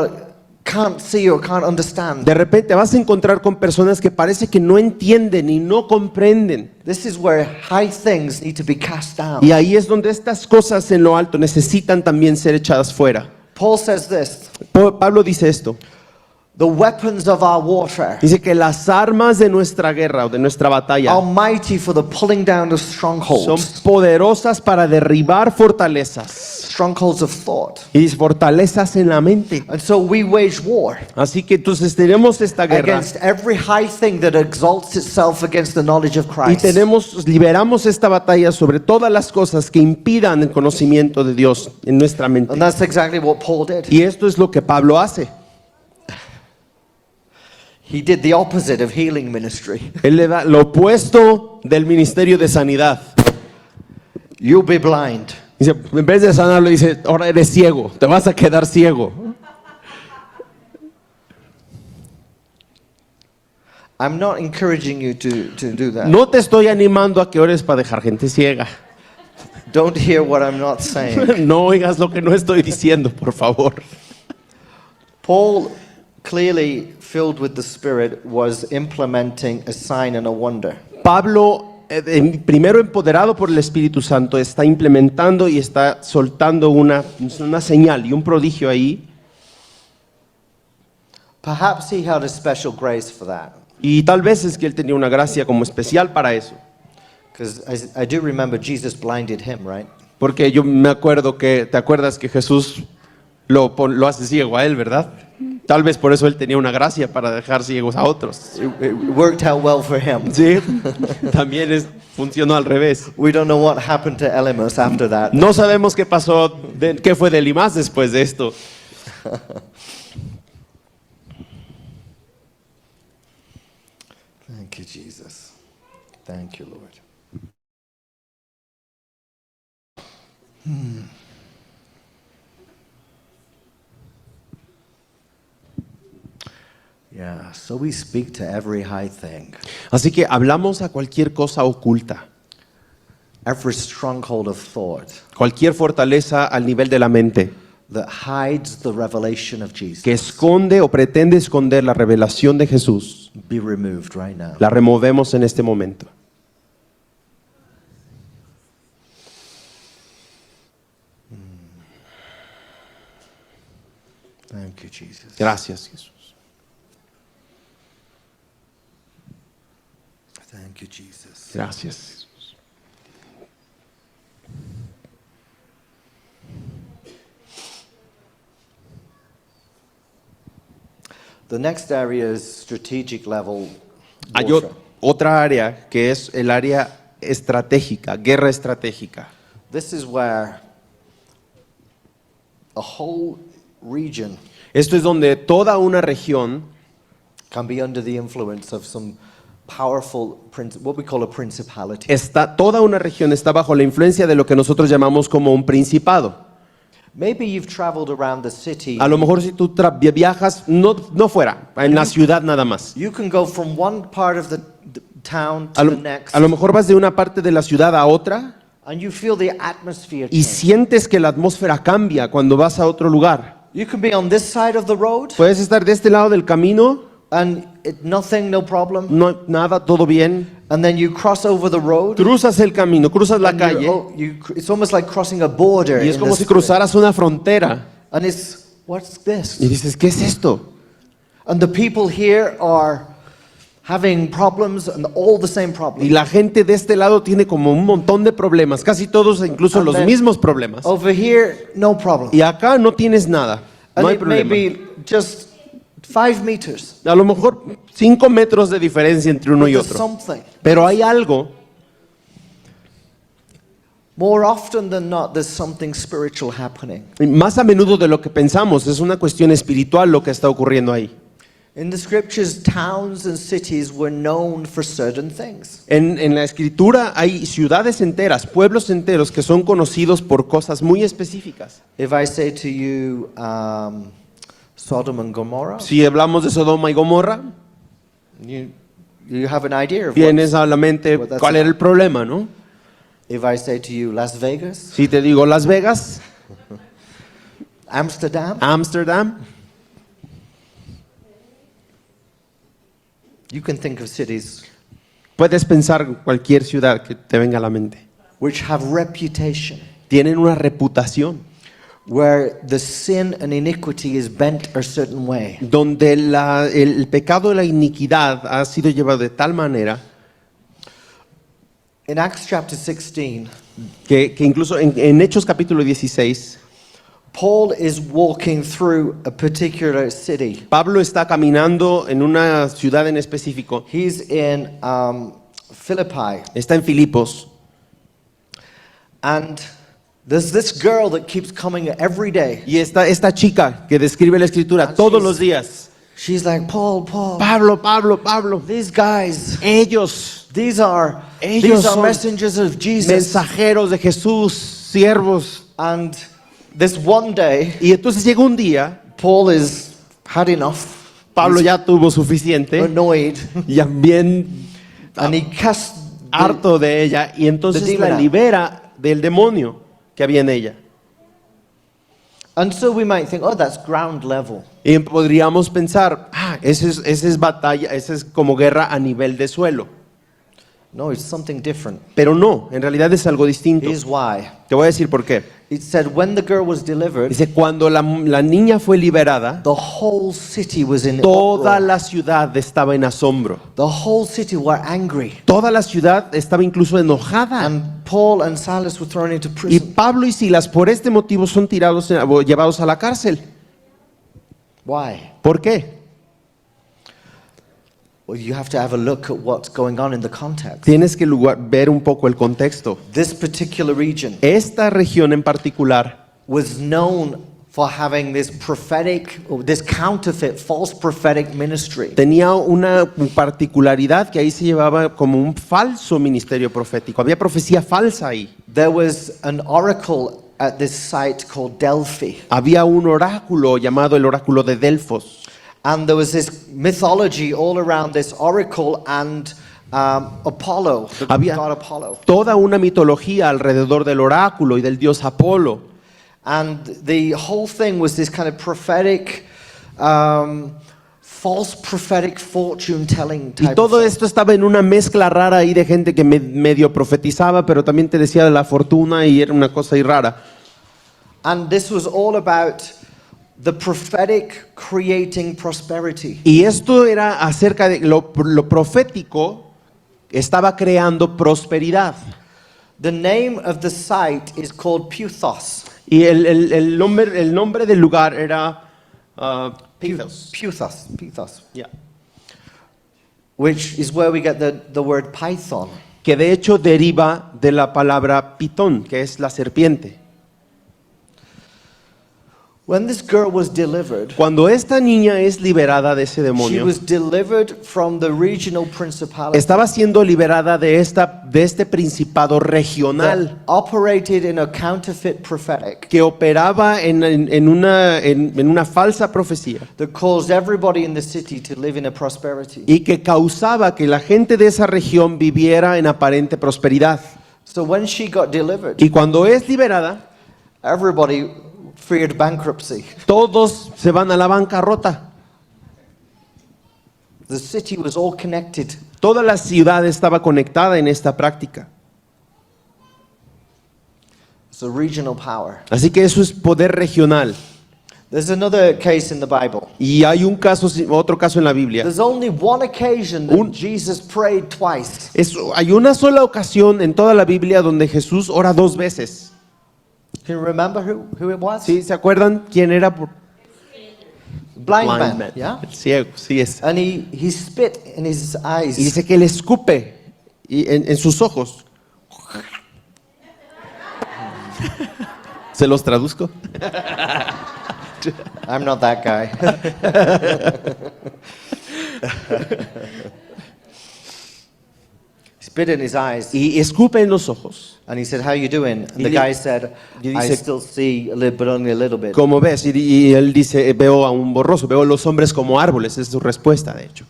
can't see or can't understand. De repente vas a encontrar con personas que parece que no entienden y no comprenden. This is where high things need to be cast down. Y ahí es donde estas cosas en lo alto necesitan también ser echadas fuera. Paul says this, Pablo dice esto. the weapons of our warfare Dice que las armas de nuestra guerra o de nuestra batalla are mighty for the pulling down of son strongholds. poderosas para derribar fortalezas Strongholds of thought. y fortalezas en la mente. And so we wage war Así que entonces tenemos esta guerra against every high thing that exalts itself against the knowledge of y Christ. liberamos esta batalla sobre todas las cosas que impidan el conocimiento de Dios en nuestra mente. And that's exactly what Paul did. Y esto es lo que Pablo hace. He did the opposite of healing ministry. Él le da lo opuesto del ministerio de sanidad. You'll be blind. Dice, en vez de sanarlo, dice, ahora eres ciego, te vas a quedar ciego. I'm not encouraging you to do that. No te estoy animando a que ores para dejar gente ciega. Don't hear what I'm not saying. No oigas lo que no estoy diciendo, por favor. Paul, clearly filled with the Spirit, was implementing a sign and a wonder. Pablo, primero empoderado por el Espíritu Santo, está implementando y está soltando una señal y un prodigio ahí. Perhaps he had a special grace for that. Y tal vez es que él tenía una gracia como especial para eso. Because I do remember Jesus blinded him, right? Porque yo me acuerdo ¿te acuerdas que Jesús lo hace ciego a él, verdad? Tal vez por eso él tenía una gracia para dejar ciegos a otros. It worked out well for him. Sí, también funcionó al revés. We don't know what happened to Elymas after that. No sabemos qué pasó, qué fue de Elimas después de esto. Thank you, Jesus. Thank you, Lord. Yeah, so we speak to every high thing, Así que hablamos a cualquier cosa oculta, every stronghold of thought cualquier fortaleza al nivel de la mente that hides the revelation of Jesus. que esconde o pretende esconder la revelación de Jesús. Be removed right now. La removemos en este momento. Thank you, Jesus. Gracias, Jesús. Thank you, Jesus. Gracias, Jesús. The next area is strategic level Hay warfare. otra área que es el área estratégica, guerra estratégica. This is where a whole region Esto es donde toda una región can be under the influence of some powerful, what we call a principality. toda una región está bajo la influencia de lo que nosotros llamamos como un principado. Maybe you've traveled around the city. A lo mejor si tú viajas, no fuera, en la ciudad nada más. You can go from one part of the town to A the lo, next, a lo mejor vas de una parte de la ciudad a otra And you feel the atmosphere y change. sientes que la atmósfera cambia cuando vas a otro lugar. You can be on this side of the road Puedes estar de este lado del camino, and nothing, no problem. no nada, todo bien. And then you cross over the road. Cruzas el camino, cruzas la and you're- calle oh, it's almost like crossing a border. y es in como the si spirit. cruzaras una frontera. And it's, what's this? Y dices, ¿qué es esto? And the people here are having problems and all the same Y problems. la gente de este lado tiene como un montón de problemas, casi todos incluso And los then mismos problemas. Over here, no problem. Y acá no tienes nada, And no hay it may problema. be just 5 meters. A lo mejor 5 metros de diferencia entre uno But y there's otro. something. Pero hay algo, More often than not, there's something spiritual happening. más a menudo de lo que pensamos, es una cuestión espiritual lo que está ocurriendo ahí. In the scriptures, towns and cities were known for certain things. En la escritura hay ciudades enteras, pueblos enteros que son conocidos por cosas muy específicas. If I say to you, Sodom and Gomorrah, Si hablamos de Sodoma y Gomorra, you have an idea of tienes a la mente Well, that's cuál era el problema, ¿no? If I say to you, Las Vegas, Si te digo Las Vegas, Amsterdam, Ámsterdam, you can think of cities puedes pensar en cualquier ciudad que te venga a la mente. which have reputation, Tienen una reputación where the sin and iniquity is bent a certain way. donde el pecado y la iniquidad ha sido llevado de tal manera In Acts chapter 16, que incluso en Hechos capítulo 16, Paul is walking through a particular city. Pablo está caminando en una ciudad en específico, He's in Philippi, está en Filipos, and there's this girl that keeps coming every day. y está esta chica que describe la escritura todos los días. She's like, Paul, Pablo, Pablo, Pablo, these guys, ellos, these are Ellos son messengers of Jesus. mensajeros de Jesús, siervos. And this one day, Y entonces llega un día, Paul is had enough, Pablo ya tuvo suficiente, annoyed, ya bien and he casts harto de ella, y entonces The demon la out. libera del demonio que había en ella. And so we might think, oh, that's ground level. Y podríamos pensar, esa es batalla, esa es como guerra a nivel de suelo. No, it's something different. Pero no, en realidad es algo distinto. Here's why. Te voy a decir por qué. It said when the girl was delivered, Dice, cuando la niña fue liberada, the whole city was in toda uproar. la ciudad estaba en asombro. The whole city were angry. Toda la ciudad estaba incluso enojada. And Paul and Silas were thrown into Y prison. Pablo y Silas por este motivo son tirados, o llevados a la cárcel. Why? ¿Por qué? Well, you have to have a look at what's going on in the context. Tienes que ver un poco el contexto. This particular region Esta región en particular was known for having this prophetic, or this counterfeit, false prophetic ministry. tenía una particularidad que ahí se llevaba como un falso ministerio profético. Había profecía falsa ahí. There was an oracle at this site called Delphi. Había un oráculo llamado el oráculo de Delfos. And there was this mythology all around this oracle and Apollo, the Había god Apollo. toda una mitología alrededor del oráculo y del dios Apolo. And the whole thing was this kind of prophetic, false prophetic fortune telling Y type todo of thing. esto estaba en una mezcla rara ahí de gente que medio profetizaba, pero también te decía de la fortuna y era una cosa ahí rara. And this was all about the prophetic creating prosperity. Y esto era acerca de lo profético, estaba creando prosperidad. The name of the site is called Puthos. Y el nombre del lugar era Pithos. Puthos, Yeah. which is where we get the word python. Que de hecho deriva de la palabra pitón, que es la serpiente. When this girl was delivered, Cuando esta niña es liberada de ese she demonio, was delivered from the regional principality estaba siendo liberada de este principado that regional operated in a counterfeit prophetic que operaba en una falsa profecía that caused everybody in the city to live in a prosperity. y que causaba que la gente de esa región viviera en aparente prosperidad. So when she got delivered, Y cuando es liberada, everybody feared bankruptcy. todos se van a la bancarrota. The city was all connected. Toda la ciudad estaba conectada en esta práctica. It's a regional power. Así que eso es poder regional. There's another case in the Bible. Y hay otro caso en la Biblia. There's only one occasion that Un- Jesus prayed twice. Hay una sola ocasión en toda la Biblia donde Jesús ora 2 veces. Can you remember who it was? ¿Sí? ¿Se acuerdan quién era? Blind Blind man. Yeah. El ciego, sí es. And he spit in his eyes. Y dice que le escupe en sus ojos. ¿Se los traduzco? I'm not that guy. Spit in his eyes. Y escupe en los ojos. And he said, "How you doing?" And Y the le- guy said, y "I dice- still see a little, but only a little bit." Como ves, y él dice, veo a un borroso, veo a los hombres como árboles, es su respuesta de hecho.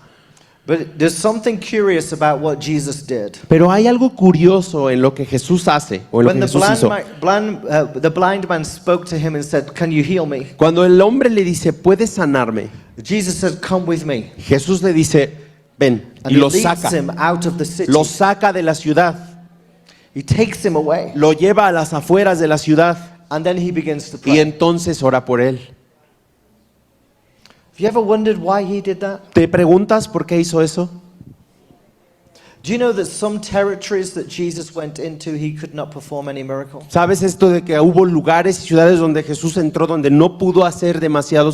But there's something curious about what Jesus did. Pero hay algo curioso en lo que Jesús hace, o en lo When que the Jesús hizo. the blind man spoke to him and said, "Can you heal me?" Cuando el hombre le dice, ¿puedes sanarme? Jesus said, "Come with me." Jesús le dice, ven, And y he lo leads saca. him out of the city. Lo saca de la ciudad, He takes him away. lo lleva a las afueras de la ciudad And then he begins to y pray. entonces ora por él. Have you ever wondered why he did that? ¿Te preguntas por qué hizo eso? Do you know that some territories that Jesus went into, he could not perform any miracle? ¿Sabes esto de que hubo lugares y ciudades donde Jesús entró donde no pudo hacer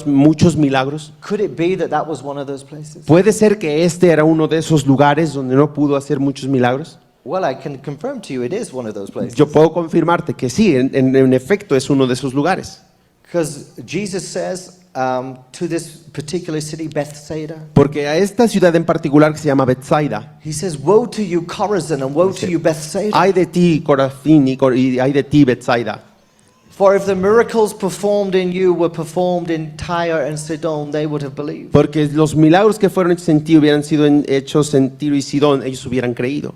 muchos milagros? Could it be that that was one of those places? ¿Puede ser que este era uno de esos lugares donde no pudo hacer muchos milagros? Well, I can confirm to you it is one of those places. Yo puedo confirmarte que sí, en efecto es uno de esos lugares. Because Jesus says to this particular city, Bethsaida, Porque a esta ciudad en particular que se llama Bethsaida, he says, "Woe to you, Chorazin, and woe to you, Bethsaida. hay de ti Corazín y hay de ti Bethsaida. For if the miracles performed in you were performed in Tyre and Sidon, they would have believed." Porque los milagros que fueron hechos en ti hubieran sido hechos en Tiro y Sidón, ellos hubieran creído.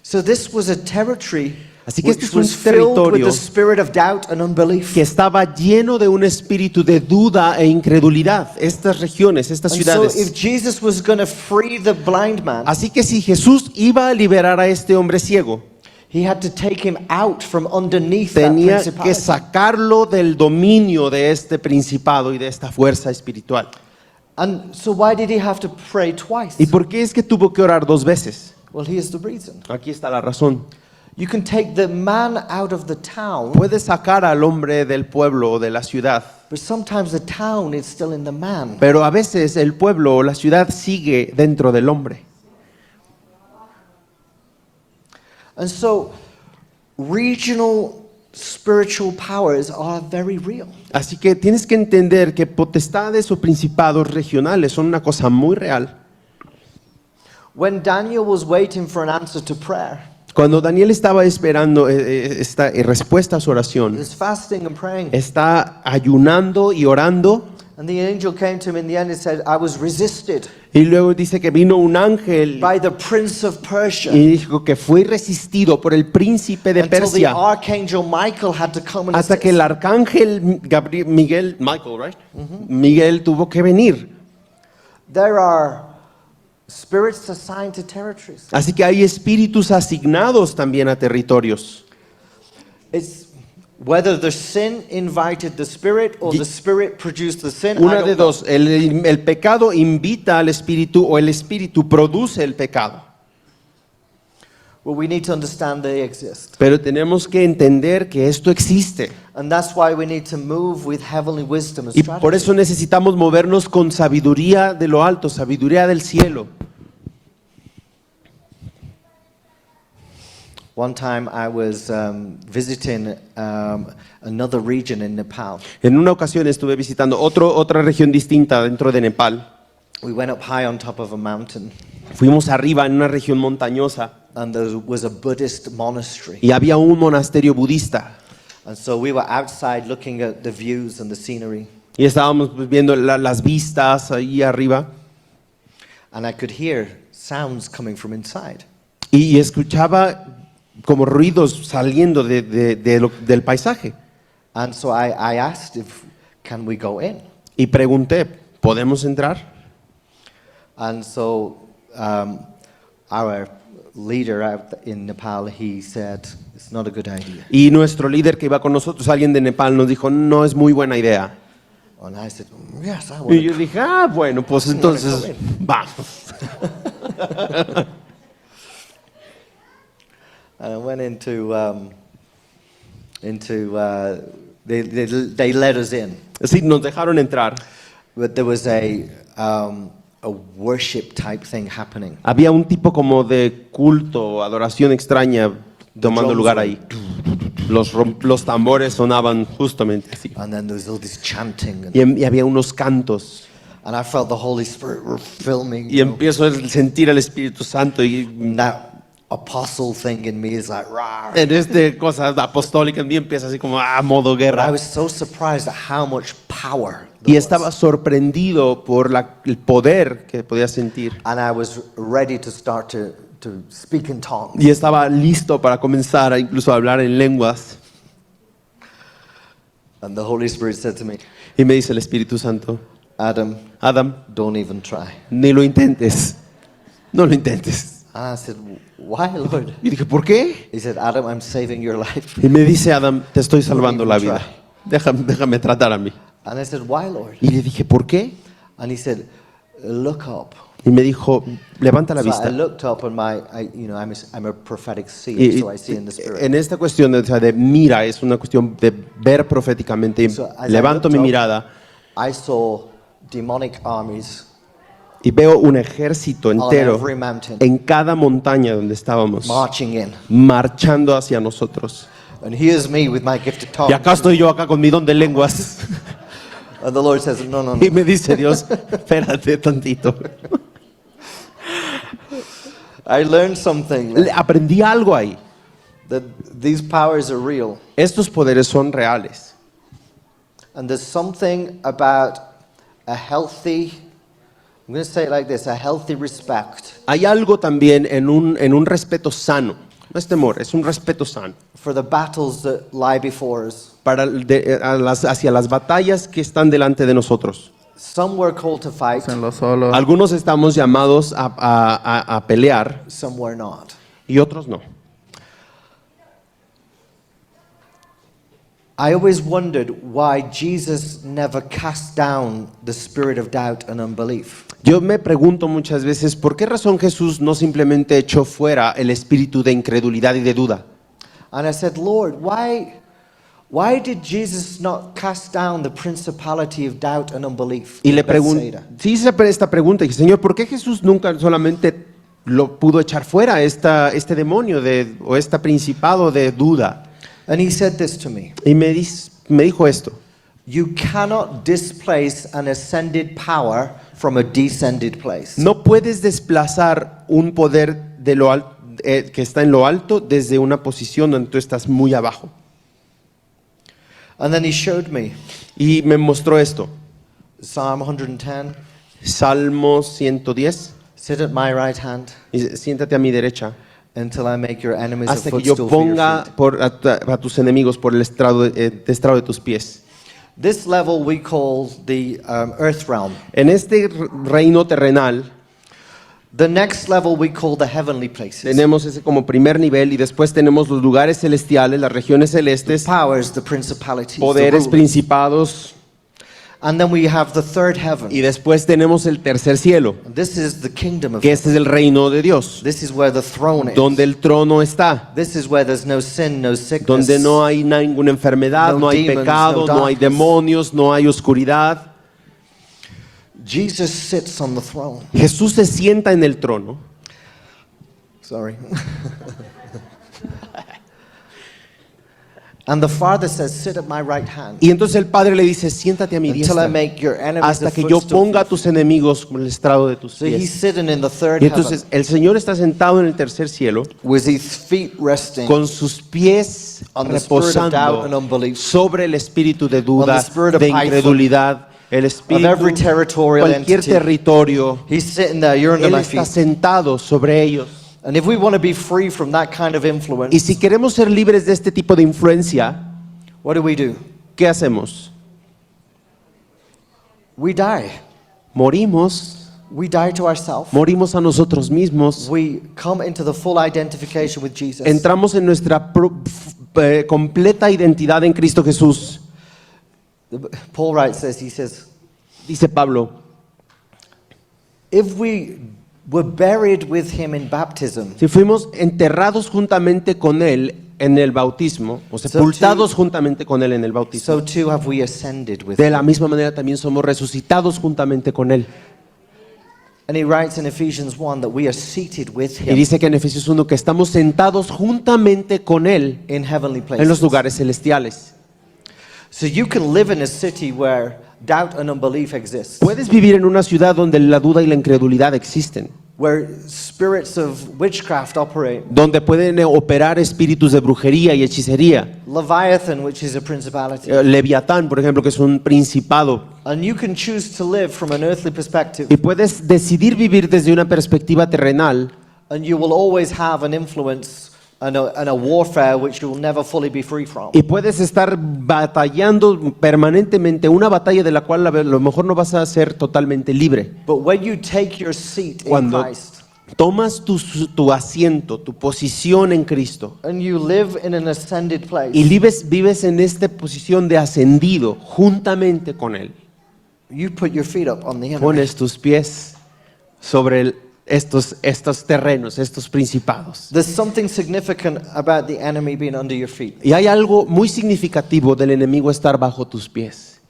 So this was a territory Así que este which es un was filled with territorio the spirit of doubt and unbelief. que estaba lleno de un espíritu de duda e incredulidad. Estas regiones, estas And so if ciudades. Jesus was going to free the blind man, Así que si Jesús iba a liberar a este hombre ciego, he had to take him out from underneath that tenía que principality. sacarlo del dominio de este principado y de esta fuerza espiritual. And so why did he have to pray twice? ¿Y por qué es que tuvo que orar 2 veces? Well, here's the reason. Aquí está la razón. You can take the man out of the town, Puedes sacar al hombre del pueblo o de la ciudad, but sometimes the town is still in the man. pero a veces el pueblo o la ciudad sigue dentro del hombre. And so regional spiritual powers are very real. Así que tienes que entender que potestades o principados regionales son una cosa muy real. When Daniel was waiting for an answer to prayer, Cuando Daniel estaba esperando esta respuesta a su he oración, was fasting and praying. está ayunando y orando, And the angel came to him in the end and said, "I was resisted y luego dice que vino un ángel by the prince of Persia y dijo que fue resistido por el príncipe de until the Persia archangel Michael had to come and hasta que el assist." arcángel Michael, right? Miguel tuvo que venir. There are spirits assigned to territories. Así que hay espíritus asignados también a territorios. It's whether the sin invited the spirit or Ye- the spirit produced the sin. I Una don't de know. dos, el pecado invita al espíritu o el espíritu produce el pecado. Well, we need to understand they exist. Pero tenemos que entender que esto existe. And that's why we need to move with heavenly wisdom and Y strategy. por eso necesitamos movernos con sabiduría de lo alto, sabiduría del cielo. One time I was visiting another region in Nepal. En una ocasión estuve visitando otra región distinta dentro de Nepal. We went up high on top of a mountain, Fuimos arriba en una región montañosa and there was a Buddhist monastery. y había un monasterio budista. And so we were outside looking at the views and the scenery, Y estábamos pues, viendo las vistas ahí arriba and I could hear sounds coming from inside. y escuchaba como ruidos saliendo del paisaje. And so I asked if, can we go in? Y pregunté, ¿podemos entrar? And so our leader out in Nepal, he said, it's not a good idea. Y nuestro líder que iba con nosotros, alguien de Nepal, nos dijo, no es muy buena idea. And I said, yes, I Y want yo to. dije, bueno, pues entonces vamos. And I went they let us in. Sí, nos dejaron entrar. But there was a worship type thing happening. Había un tipo como de culto, adoración extraña tomando drums lugar were- ahí. Los tambores sonaban justamente así. And then there was all this chanting. Y había unos cantos. And I felt the Holy Spirit fill me. Y empiezo a sentir el Espíritu Santo y And that apostle thing in me is like, rah. en esta cosa apostólica en mí empieza así como modo But I guerra. was so surprised at how much power Y there estaba was. sorprendido por el poder que podía sentir. And I was ready to start to speak in tongues. Y estaba listo para comenzar a incluso hablar en lenguas. And the Holy Spirit said to me, Y me dice el Espíritu Santo, Adam, Adam, don't even try. ni lo intentes. No lo intentes. And I said, why, Lord? Y dije, ¿por qué? He said, Adam, I'm saving your life. Y me dice Adam, te estoy salvando even la vida. Déjame tratar a mí. And I said, why, Lord? Y le dije, ¿por qué? And he said, look up. Y me dijo, levanta la So I vista. looked up and I'm a prophetic seer, Y so I see in the spirit. en esta cuestión de mira, es una cuestión de ver proféticamente. Y So as I levanto looked mi up, mirada I saw demonic armies y veo un ejército entero on every mountain en cada montaña donde estábamos, marching in. marchando hacia nosotros. And here's me with my gifted Y tongue. acá estoy yo acá con mi don de lenguas. And the Lord says, no, no, Y no. me dice Dios, espérate tantito. I learned something, Aprendí algo ahí. that these powers are real. Estos poderes son reales. And there's something about a healthy, I'm going to say it like this, a healthy respect Hay algo también en un respeto sano. No es temor, es un respeto sano. for the battles that lie before us. Hacia las batallas que están delante de nosotros. Some were called to fight, Hacenlo solo. Algunos estamos llamados a pelear some were not. y otros no. I always wondered why Jesus never cast down the spirit of doubt and unbelief. Yo me pregunto muchas veces, ¿por qué razón Jesús no simplemente echó fuera el espíritu de incredulidad y de duda? And I said, Lord, why did Jesus not cast down the principality of doubt and unbelief? Y le in Bethsaida? pregunto, sí hice esta pregunta, y dije, Señor, ¿por qué Jesús nunca solamente lo pudo echar fuera, este demonio o este principado de duda? And he said this to me. Y me dijo esto, You cannot displace an ascended power from a descended place. no puedes desplazar un poder que está en lo alto desde una posición donde tú estás muy abajo. And then he showed me Y me mostró esto, Psalm 110. Salmo 110, Sit at my right hand y dice, siéntate a mi derecha, until I make your enemies a hasta que yo footstool for your ponga feet. a tus enemigos por el estrado de tus pies. This level we call the earth realm. En este reino terrenal The next level we call the heavenly places. tenemos ese como primer nivel y después tenemos los lugares celestiales, las regiones celestes, Powers, the principalities, the poderes, rulers. principados, And then we have the third heaven. y después tenemos el tercer cielo, This is the kingdom of que este es el reino de Dios, This is where the throne is. donde el trono está, This is where there's no sin, no sickness. donde no hay ninguna enfermedad, No no hay demons, pecado, no no hay darkness. demonios, no hay oscuridad. Jesus sits on the throne. Jesús se sienta en el trono Sorry. And the Father says, sit at my right hand y entonces el Padre le dice, siéntate a mi until I diestra make your enemies hasta a que yo footstool. ponga a tus enemigos como el estrado de tus So he's pies. sitting in the third Y heaven entonces el Señor está sentado en el tercer cielo with his feet resting con sus pies On the spirit of doubt and reposando unbelief. sobre el espíritu de On duda, the spirit of de incredulidad, el espíritu, every territorial cualquier entity. territorio. He's sitting there, you're under Él my está feet. sentado sobre ellos And if we want to be free from that kind of Y influence, si queremos ser libres de este tipo de influencia, what do? ¿qué hacemos? We die. Morimos, We die to ourselves. morimos a nosotros mismos, We come into the full identification with Jesus. entramos en nuestra completa identidad en Cristo Jesús. Paul writes this, he says, Dice Pablo, if we were buried with him in baptism, si fuimos enterrados juntamente con Él en el bautismo, o sepultados juntamente con Él en el bautismo, so too have we ascended with de him. la misma manera también somos resucitados juntamente con Él. And he writes in Ephesians 1 that we are seated with Y him dice que en Efesios 1 que estamos sentados juntamente con Él in heavenly en los places. lugares celestiales. So you can live in a city where doubt and unbelief exist, Puedes vivir en una ciudad donde la duda y la incredulidad existen, where spirits of witchcraft operate. donde pueden operar espíritus de brujería y hechicería. Leviathan, which is a principality. Leviatán, por ejemplo, que es un principado. And you can choose to live from an earthly perspective, Y puedes decidir vivir desde una perspectiva terrenal and you will always have an influence and a warfare which you will never fully be free from. y puedes estar batallando permanentemente una batalla de la cual a lo mejor no vas a ser totalmente libre. But when you take your seat in Cuando Christ tomas tu asiento, tu posición en Cristo and you live in an ascended place, y vives en esta posición de ascendido juntamente con Él, you put your feet up on the enemy. pones tus pies sobre estos terrenos, estos principados. There's something significant about the enemy being under your feet. Y hay algo muy significativo del enemigo estar bajo tus pies.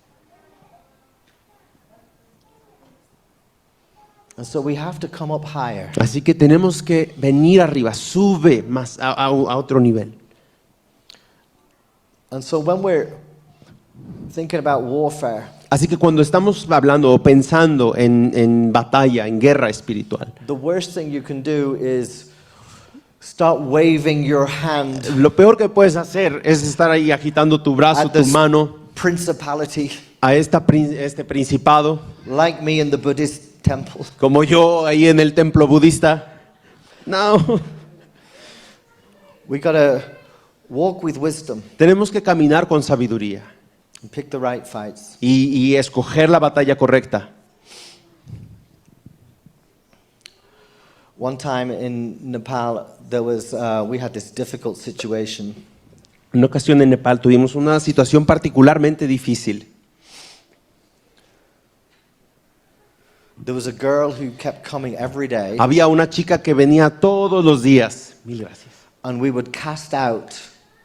And so we have to come up higher. Así que tenemos que venir arriba, sube más a otro nivel. And so when we're thinking about warfare, Así que cuando estamos hablando o pensando en batalla, en guerra espiritual, the worst thing you can do is start waving your hand lo peor que puedes hacer es estar ahí agitando tu brazo, at tu this mano principality, a este principado, like me in the Buddhist temple. como yo ahí en el templo budista. No, We gotta walk with wisdom tenemos que caminar con sabiduría and pick the right fights. y escoger la batalla correcta. One time in Nepal, we had this difficult situation. En una ocasión en Nepal tuvimos una situación particularmente difícil. There was a girl who kept coming every day, Había una chica que venía todos los días. Mil gracias. and we would cast out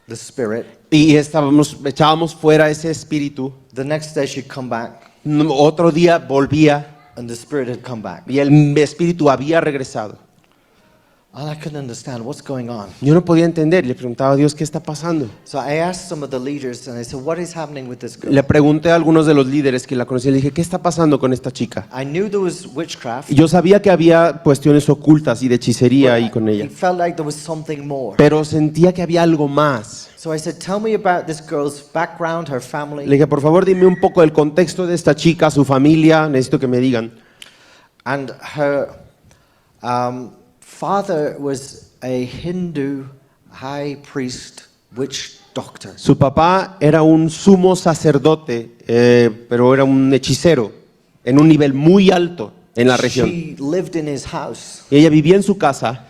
the spirit. Y echábamos fuera ese espíritu. The next day she'd come back, Otro día volvía and the spirit had come back. y el espíritu había regresado. And I couldn't understand what's going on. Yo no podía entender, le preguntaba a Dios qué está pasando. So I asked some of the leaders, and I said, "What is happening with this girl?" Le pregunté a algunos de los líderes que la conocían, le dije, ¿qué está pasando con esta chica? I knew there was witchcraft. Y yo sabía que había cuestiones ocultas y de hechicería ahí con ella, It felt like there was something more. pero sentía que había algo más. So I said, "Tell me about this girl's background, her family." Le dije, por favor, dime un poco del contexto de esta chica, su familia, necesito que me digan. And her father was a Hindu high priest, witch doctor. Su papá era un sumo sacerdote, pero era un hechicero en un nivel muy alto en la región. She lived in his house. Ella vivía en su casa,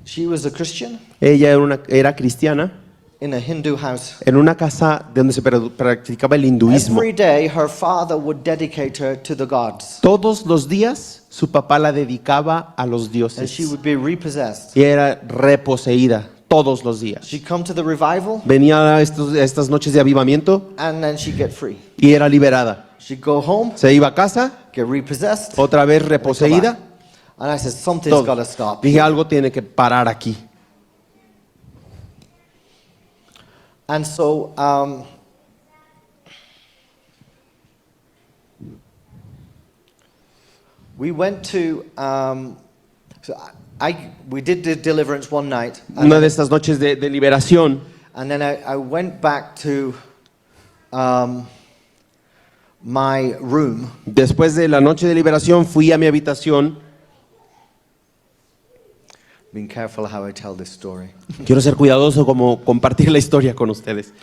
She was a Christian ella era cristiana, in a Hindu house. en una casa donde se practicaba el hinduismo. Every day her father would dedicate her to the gods, Todos los días su papá la dedicaba a los and dioses she would be repossessed. y era reposeída todos los días. She'd come to the revival, Venía a estas noches de avivamiento and then she'd get free. y era liberada. She'd go home, Se iba a casa, get repossessed, otra vez and come reposeída. back. And I said, something's Todo. got to stop. Dije, algo tiene que parar aquí. And so we went to, we did the deliverance one night, Una de estas noches de liberación, and then I went back to my room, después de la noche de liberación, fui a mi habitación being careful how I tell this story. Quiero ser cuidadoso como compartir la historia con ustedes.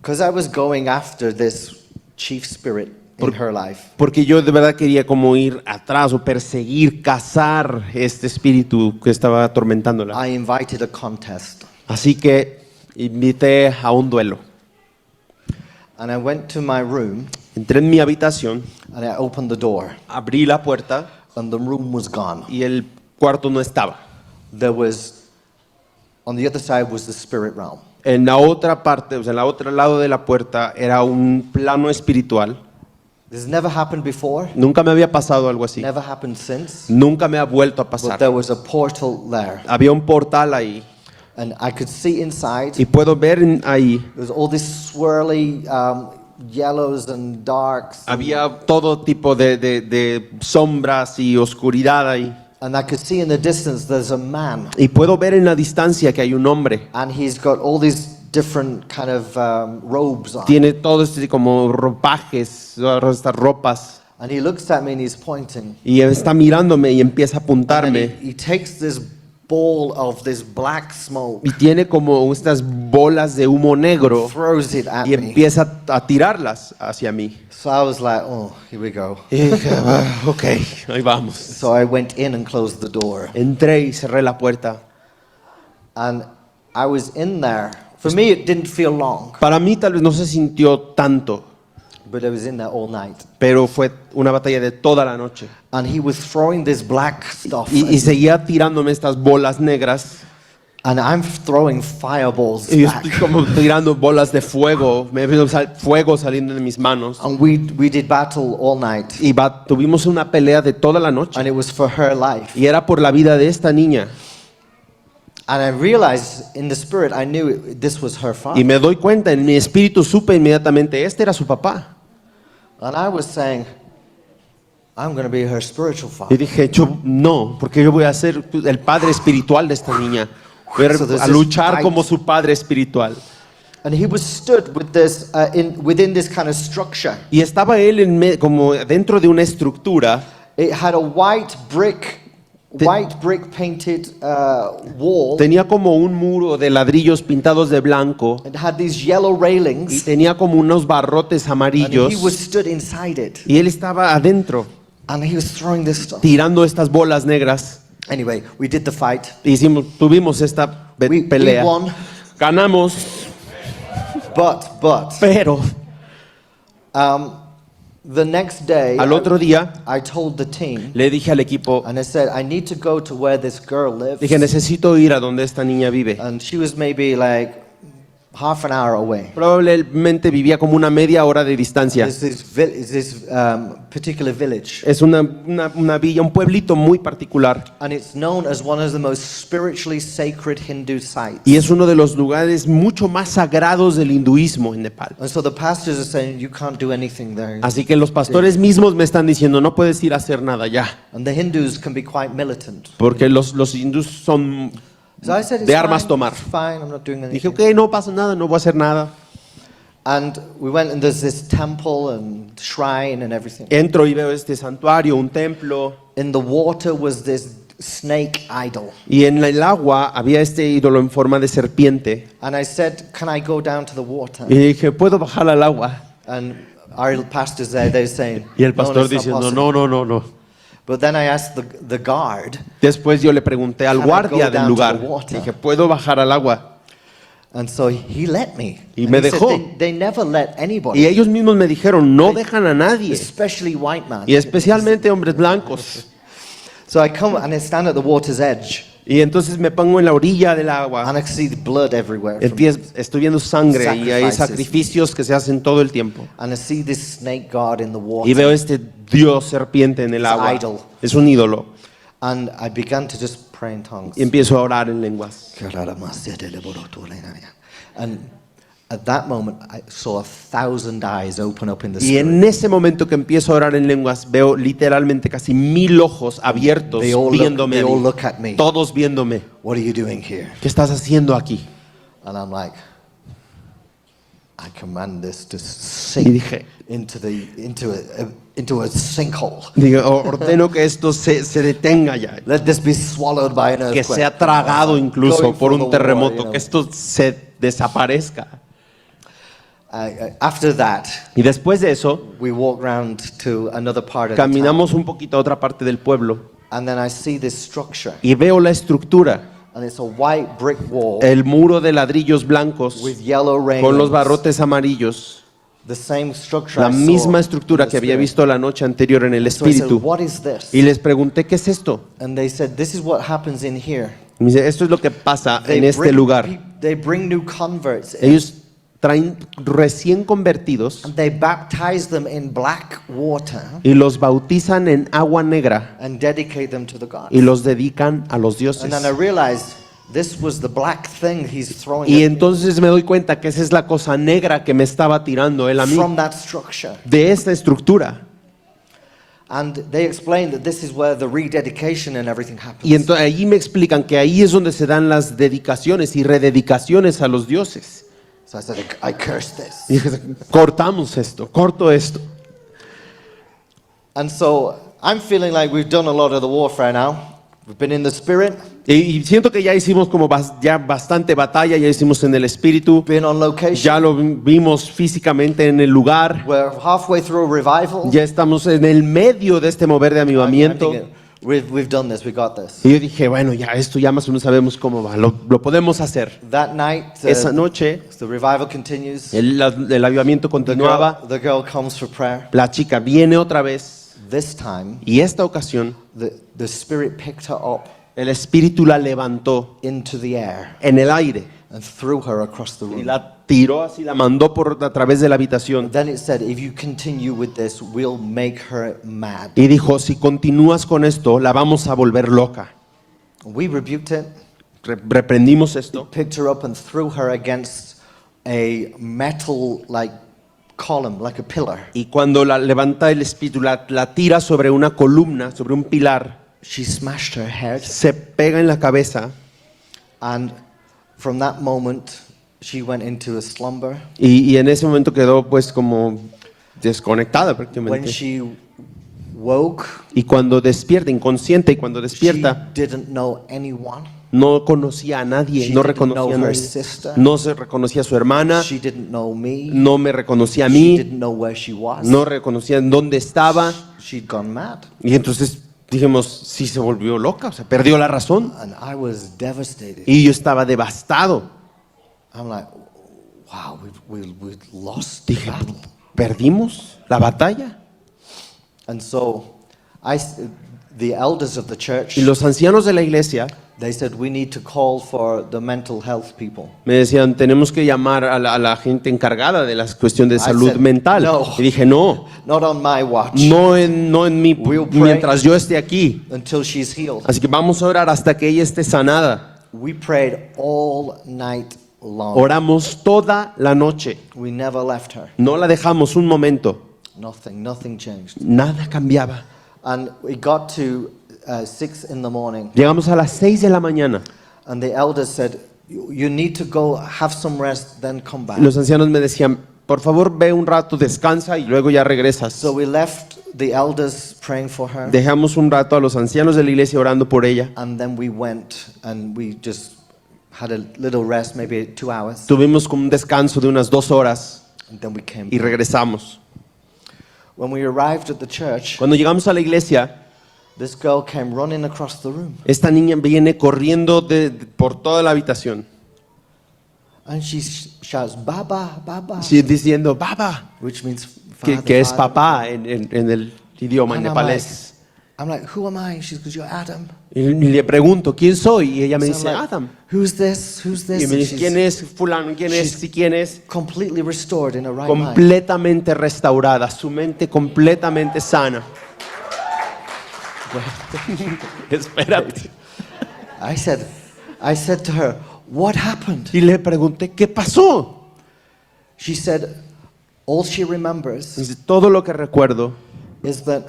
Because I was going after this chief spirit in her life. Porque yo de verdad quería como ir atrás o perseguir, cazar este espíritu que estaba atormentándola. I invited a contest. Así que invité a un duelo. And I went to my room Entré en mi habitación, and I opened the door abrí la puerta and the room was gone. y el cuarto no estaba. There was, on the other side was the spirit realm. En la otra parte, o sea, en el otro lado de la puerta era un plano espiritual. This never happened before, Nunca me había pasado algo así. never happened since, Nunca me ha vuelto a but pasar. there was a portal there. Había un portal ahí And I could see inside. y puedo ver ahí. There's all these swirly yellows and darks. Había todo tipo de sombras y oscuridad ahí. And I could see in the distance there's a man. Y puedo ver en la distancia que hay un hombre. And he's got all these different kind of robes on. Tiene todo este como ropajes, estas ropas. And he looks at me and he's pointing. Y está mirándome y empieza a And apuntarme. he takes this ball of this black smoke, Y tiene como estas bolas de humo negro throws it at y me. empieza a tirarlas hacia mí. So I was like, oh, here we go. Y dije, ok, ahí vamos. So I went in and closed the door. Entré y cerré la puerta. And I was in there. For me, it didn't feel long, Para mí tal vez no se sintió tanto, but I was in there all night. pero fue una batalla de toda la noche. And he was throwing this black stuff. Y seguía tirándome estas bolas negras. And I'm throwing fireballs Y yo back. estoy como tirando bolas de fuego. Me veo fuego saliendo de mis manos. And we did battle all night. Y tuvimos una pelea de toda la noche. And it was for her life. Y era por la vida de esta niña. And I realized in the spirit, I knew this was her Y father. me doy cuenta, en mi espíritu supe inmediatamente, este era su papá. And I was saying, I'm going to be her spiritual Y father. dije, yo no, porque yo voy a ser el padre espiritual de esta niña. Voy So there's a this luchar fight. como su padre espiritual. And he was stood with this, within this kind of structure. Y estaba él como dentro de una estructura. It had a white brick painted wall. Tenía como un muro de ladrillos pintados de blanco. It had these yellow Y railings. tenía como unos barrotes And amarillos. he was stood inside it. Y él estaba adentro, And he was throwing this stuff. tirando estas bolas negras. Anyway, we did the fight. Tuvimos esta We pelea. won. Ganamos, But pero the next day, al otro día I told the team, le dije al equipo, and I said, I need to go to where this girl lives. dije, necesito ir a donde esta niña vive. And she was maybe like half an hour away. Probablemente vivía como una media hora de distancia. There's this particular village, Es una villa, un pueblito muy particular. and it's known as one of the most spiritually sacred Hindu sites. Y es uno de los lugares mucho más sagrados del hinduismo en Nepal. And so the pastors are saying, you can't do anything there. Así que los pastores mismos me están diciendo, no puedes ir a hacer nada ya. And the Hindus can be quite militant. Porque los hindús son So I said, it's de armas fine, tomar. it's fine, I'm not doing Dije, anything. ok, no pasa nada, no voy a hacer nada. And we went, and there's this temple and shrine and everything. Entro y veo este santuario, un templo. In the water was this snake idol. Y en el agua había este ídolo en forma de serpiente. And I said, can I go down to the water? Y dije, ¿puedo bajar al agua? And our pastors there, they're saying, Y el "No, pastor it's not diciendo, possible." no. But then I asked the guard, Después yo le pregunté al Can I guardia go del down lugar. to the water? Dije, ¿puedo bajar al agua? and so he let me. Y And me he said, dejó. they never let anybody, Y ellos mismos me dijeron, no dejan a nadie. especially white man. Y especialmente hombres blancos. So I come and I stand at the water's edge, Y entonces me pongo en la orilla del agua. and I see the blood everywhere. from- Estoy viendo sangre y hay Sacrifices. sacrificios que se hacen todo el tiempo. and I see this snake god in the water. Y veo este dios serpiente en el It's an agua. idol. Es un ídolo. And I began to just pray in tongues. Y empiezo a orar en lenguas. And at that moment, I saw 1,000 eyes open up in the Y spirit. en ese momento que empiezo a orar en lenguas, veo literalmente casi 1000 ojos abiertos They all viéndome. a mí. look at me. Todos viéndome. What are you doing here? ¿Qué estás haciendo aquí? And I'm like, I command this to Y sink dije, into a sinkhole. ordeno que esto se detenga ya, Let this be swallowed by an que earthquake. sea tragado incluso Going por for the un war, terremoto, que esto se desaparezca. After that, Y después de eso, we walk round to another part of the town, caminamos un poquito a otra parte del pueblo and then I see this structure, y veo la estructura, and it's a white brick wall el muro de ladrillos blancos with yellow con los railings. barrotes amarillos, The same structure la I saw misma in estructura the que había spirit. visto la noche anterior en el So I said, espíritu. what is this? Y les pregunté, ¿qué es esto? And they said, this is what happens in here. Y me dice, esto es lo que pasa They en este bring lugar. they bring new converts in, Ellos traen recién convertidos and they baptize them in black water y los bautizan en agua negra and dedicate them to the gods. y los dedican a los dioses. And then I realized this was the black thing he's throwing Y at me entonces me doy cuenta que esa es la cosa negra que me estaba tirando él a mí, from that structure. de esta estructura. And they explained that this is where the rededication and everything happens. Y entonces allí me explican que ahí es donde se dan las dedicaciones y rededicaciones a los dioses. So I said, I curse this. Y dije, cortamos esto, corto esto. And so I'm feeling like we've done a lot of the warfare now. We've been in the spirit, Y siento que ya hicimos como ya bastante batalla, ya hicimos en el espíritu, been on location. ya lo vimos físicamente en el lugar, We're halfway through revival. ya estamos en el medio de este mover de I'm avivamiento. thinking, we've done this, we got this. Y yo dije, bueno, ya esto ya más o menos sabemos cómo va, lo podemos hacer. That night, Esa noche the revival continues. el avivamiento continuaba, The girl comes for prayer. la chica viene otra vez This time, y esta ocasión the Spirit picked her up el espíritu la levantó into the air en el aire and threw her across the y room. la tiró así, la mandó a través de la habitación. Then it said, if you continue with this, we'll make her mad. Y dijo, si continúas con esto, la vamos a volver loca. We rebuked it, Reprendimos esto picked her up and threw her against a metal column, like a pillar. y cuando la levanta el espíritu, la tira sobre una columna, sobre un pilar, She smashed her head, se pega en la cabeza and from that moment, she went into a slumber. y en ese momento quedó pues como desconectada When prácticamente. she woke, Y cuando despierta, inconsciente, y cuando despierta, she didn't know anyone. no conocía a nadie, She no didn't reconocía a know her nadie. sister. No se reconocía a su hermana, She didn't know me. no me reconocía a She mí, didn't know where she was. no reconocía en dónde estaba. She'd gone mad. Y entonces dijimos, sí se volvió loca, o sea, perdió la razón. And I was devastated. Y yo estaba devastado. I'm like, wow, we've lost the Dije, battle. ¿perdimos la batalla? And so the elders of the church, Y los ancianos de la iglesia they said, we need to call for the mental health people. me decían, tenemos que llamar a la gente encargada de las cuestiones de I salud said, mental. no. Y dije, no, Not on my watch. no en mí, We'll pray. mientras yo esté aquí. Until she's healed. Así que vamos a orar hasta que ella esté sanada. We prayed all night long. Oramos toda la noche. We never left her. No la dejamos un momento. Nothing changed. Nada cambiaba. And we got to 6 in the morning, Llegamos a las 6 de la mañana. and the elders said, you need to go have some rest, then come back. Los ancianos me decían, por favor ve un rato, descansa y luego ya regresas. So we left the elders praying for her, Dejamos un rato a los ancianos de la iglesia orando por ella. and then we went and we just had a little rest, maybe 2 hours, Tuvimos como un descanso de unas 2 horas and then we came. y regresamos. When we arrived at the church, Cuando llegamos a la iglesia, this girl came running across the room, esta niña viene corriendo por toda la habitación, and she shouts, Baba, Baba, sí, diciendo, Baba, which means que father, es father. papá en el idioma And nepalés. I'm like, who am I? She goes, you're Adam. Y le pregunto, ¿quién soy? Y ella me So I'm dice, like, Adam. Who's this? Who's this? Y me And dice, she's ¿quién es fulano? ¿Quién es? she's- ¿Sí quién es? completely restored in her right mind. Completamente restaurada, su mente completamente sana. Espérate. I said to her, what happened? Y le pregunté, ¿qué pasó? She said, all she remembers Dice, todo lo que recuerdo is that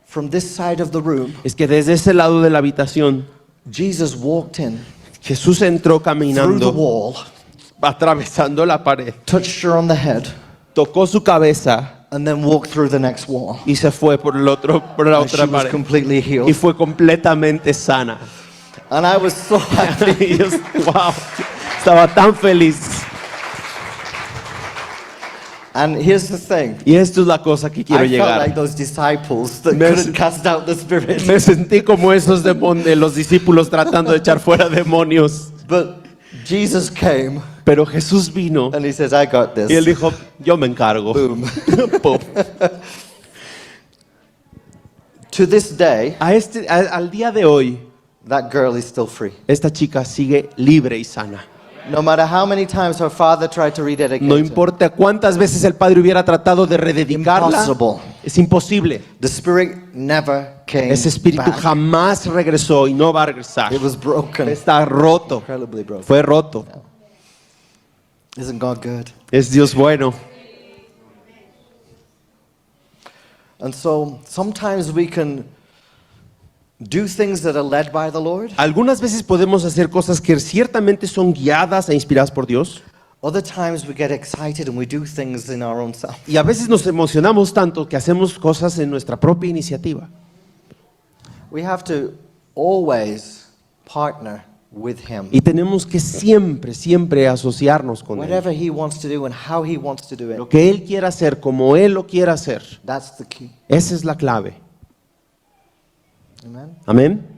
from this side of the room, es que desde ese lado de la habitación, Jesus walked in Jesús entró through the caminando wall atravesando la pared, touched her on the head, tocó su cabeza and then walked through the next wall. y se fue por la And she otra was pared completely y healed. fue completamente sana. And I was so happy. Y yo, wow, estaba tan feliz. And here's the thing. Y esto es la cosa que quiero I felt like llegar. those disciples that Me- couldn't cast out the spirit. Me sentí como esos los discípulos tratando de echar fuera demonios. But Jesus came Pero Jesús vino and he says, I got y él this. dijo, yo me encargo. Boom. Pum. To this day, Al día de hoy, that girl is still free. esta chica sigue libre y sana. No matter how many times her father tried to rededicate No her, importa cuántas veces el padre hubiera tratado de rededicarla, Impossible. es imposible. the spirit never came Ese espíritu back. jamás regresó y no va a regresar. It was broken. Está roto. Incredibly broken. Fue roto. Isn't God good? Es Dios bueno. And so sometimes we can do things that are led by the Lord. Algunas veces podemos hacer cosas que ciertamente son guiadas e inspiradas por Dios. Other times we get excited and we do things in our own self. Y a veces nos emocionamos tanto que hacemos cosas en nuestra propia iniciativa. We have to always partner with Him. Y tenemos que siempre asociarnos con Él. Whatever He wants to do and how He wants to do Lo it. que Él quiera hacer, como Él lo quiera hacer. That's the key. Esa es la clave. Amen. Amén.